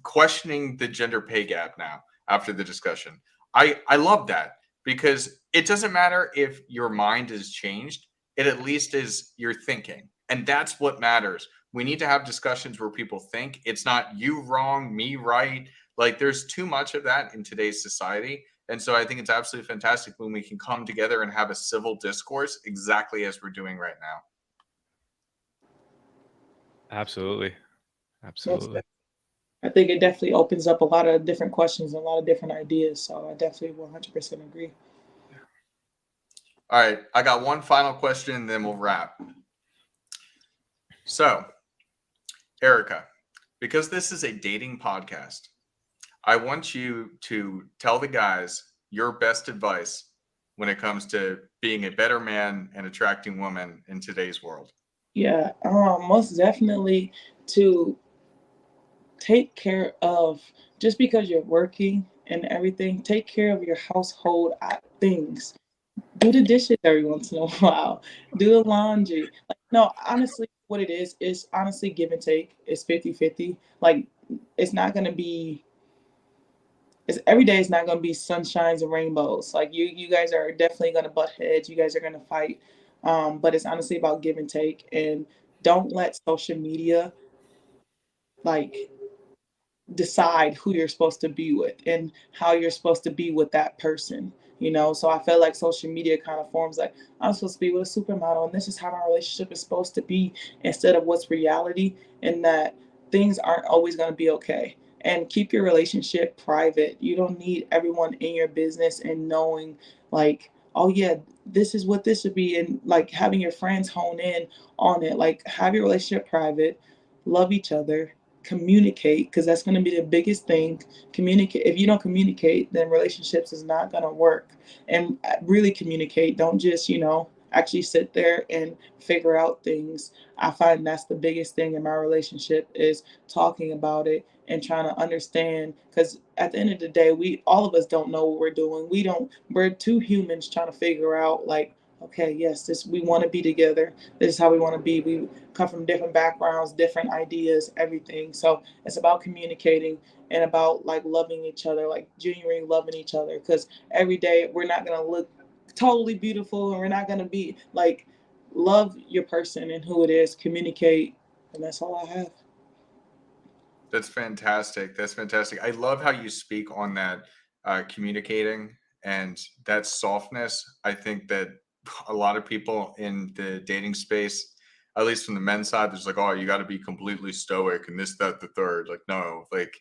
questioning the gender pay gap now after the discussion. I love that because it doesn't matter if your mind is changed. It at least is your thinking, and that's what matters. We need to have discussions where people think. It's not you wrong, me right. Like there's too much of that in today's society. And so I think it's absolutely fantastic when we can come together and have a civil discourse exactly as we're doing right now. Absolutely. That's Absolutely. I think it definitely opens up a lot of different questions and a lot of different ideas. So I definitely 100% agree. All right, I got one final question and then we'll wrap. So, Erica, because this is a dating podcast, I want you to tell the guys your best advice when it comes to being a better man and attracting women in today's world. Yeah, most definitely to take care of, just because you're working and everything, take care of your household things. Do the dishes every once in a while. Do the laundry. Like, no, honestly, what it is honestly give and take. It's 50-50. Like, it's not going to be, it's every day is not going to be sunshines and rainbows. Like, you guys are definitely going to butt heads. You guys are going to fight. But it's honestly about give and take. And don't let social media, like, decide who you're supposed to be with and how you're supposed to be with that person. So I feel like social media kind of forms like, I'm supposed to be with a supermodel and this is how my relationship is supposed to be, instead of what's reality, and that things aren't always going to be okay. And keep your relationship private. You don't need everyone in your business and knowing, like, oh yeah, this is what this should be, and like having your friends hone in on it. Like, have your relationship private, love each other, communicate, because that's going to be the biggest thing. Communicate. If you don't communicate, then relationships is not going to work. And really communicate. Don't just actually sit there and figure out things. I find that's the biggest thing in my relationship, is talking about it and trying to understand, because at the end of the day, we all of us don't know what we're doing. We're two humans trying to figure out, like, okay, yes, this, we want to be together. This is how we want to be. We come from different backgrounds, different ideas, everything. So it's about communicating and about like loving each other, like genuinely loving each other. Because every day we're not gonna look totally beautiful, and we're not gonna be like, love your person and who it is, communicate, and that's all I have. That's fantastic. That's fantastic. I love how you speak on that communicating and that softness. I think that a lot of people in the dating space, at least from the men's side, there's like, oh, you got to be completely stoic and this, that, the third. Like, no, like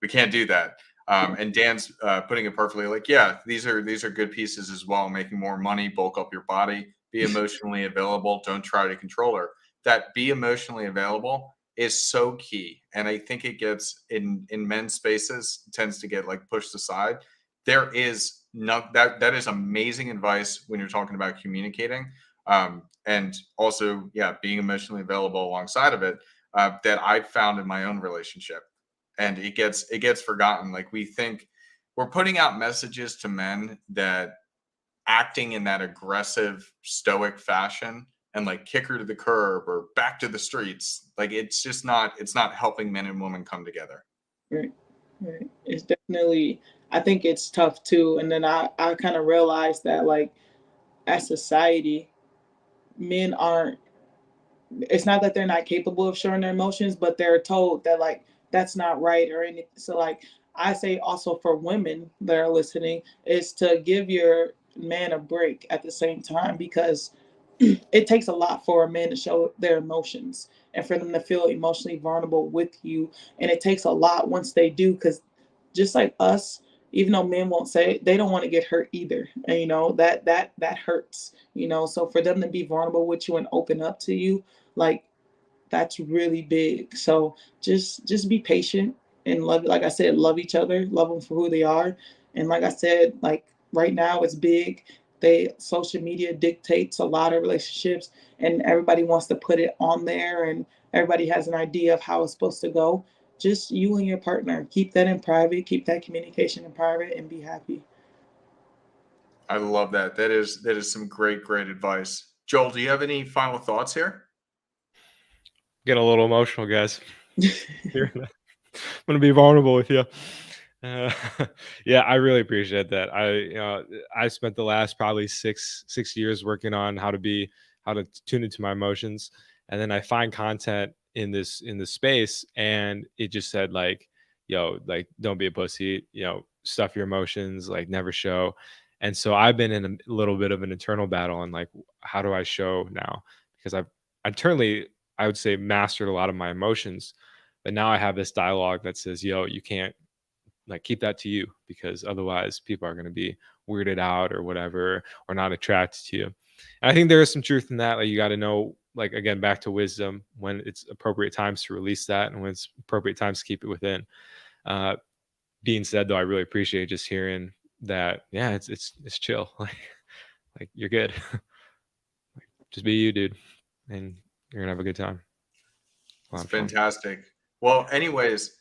we can't do that. And Dan's putting it perfectly. Like, yeah, these are good pieces as well. Making more money, bulk up your body, be emotionally available. Don't try to control her. That be emotionally available is so key, and I think it gets in men's spaces tends to get like pushed aside. There is no that is amazing advice when you're talking about communicating, and also being emotionally available alongside of it, that I've found in my own relationship, and it gets forgotten. Like we think we're putting out messages to men that acting in that aggressive stoic fashion and like kick her to the curb or back to the streets, like it's not helping men and women come together. Right, right. It's definitely. I think it's tough too, and then I kind of realized that, like, as society, men aren't, it's not that they're not capable of showing their emotions, but they're told that, like, that's not right or anything. So like I say also for women that are listening is to give your man a break at the same time, because it takes a lot for a man to show their emotions and for them to feel emotionally vulnerable with you. And it takes a lot once they do, because just like us, even though men won't say it, they don't want to get hurt either. And you know, that hurts, you know. So for them to be vulnerable with you and open up to you, like that's really big. So just be patient and love, like I said, love each other, love them for who they are. And like I said, like right now it's big. They social media dictates a lot of relationships, and everybody wants to put it on there, and everybody has an idea of how it's supposed to go. Just you and your partner, keep that in private, keep that communication in private, and be happy. I love that. That is some great advice. Joel, do you have any final thoughts here? Get a little emotional, guys. I'm gonna be vulnerable with you. Uh, yeah, I really appreciate that. I spent the last probably six years working on how to tune into my emotions, and then I find content in this space, and it just said like, yo, like don't be a pussy, stuff your emotions, like never show. And so I've been in a little bit of an internal battle on like, how do I show now? Because I've internally, I would say, mastered a lot of my emotions, but now I have this dialogue that says, yo, you can't, like, keep that to you, because otherwise people are going to be weirded out or whatever, or not attracted to you. And I think there is some truth in that. Like, you got to know, like, again, back to wisdom, when it's appropriate times to release that and when it's appropriate times to keep it within. Uh, Being said, though, I really appreciate just hearing that. Yeah, it's chill. Like you're good. Just be you, dude, and you're gonna have a good time. A lot It's of fun. fantastic. Well, anyways,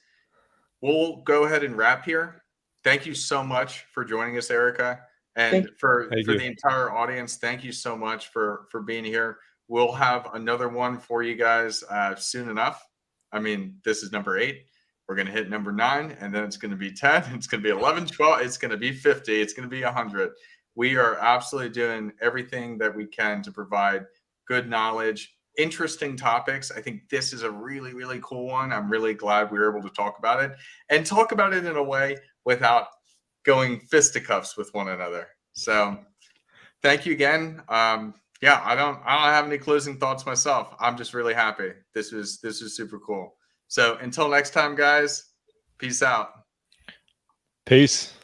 we'll go ahead and wrap here. Thank you so much for joining us, Erica. Thank And you. for Thank the you. entire audience, thank you so much for being here. We'll have another one for you guys soon enough. I mean, this is number 8. We're going to hit number 9, and then it's going to be 10. It's going to be 11, 12. It's going to be 50. It's going to be 100. We are absolutely doing everything that we can to provide good knowledge, interesting topics. I think this is a really cool one. I'm really glad we were able to talk about it, and talk about it in a way without going fisticuffs with one another. So thank you again. Yeah, I don't have any closing thoughts myself. I'm just really happy. This was super cool. So until next time, guys, peace out. Peace.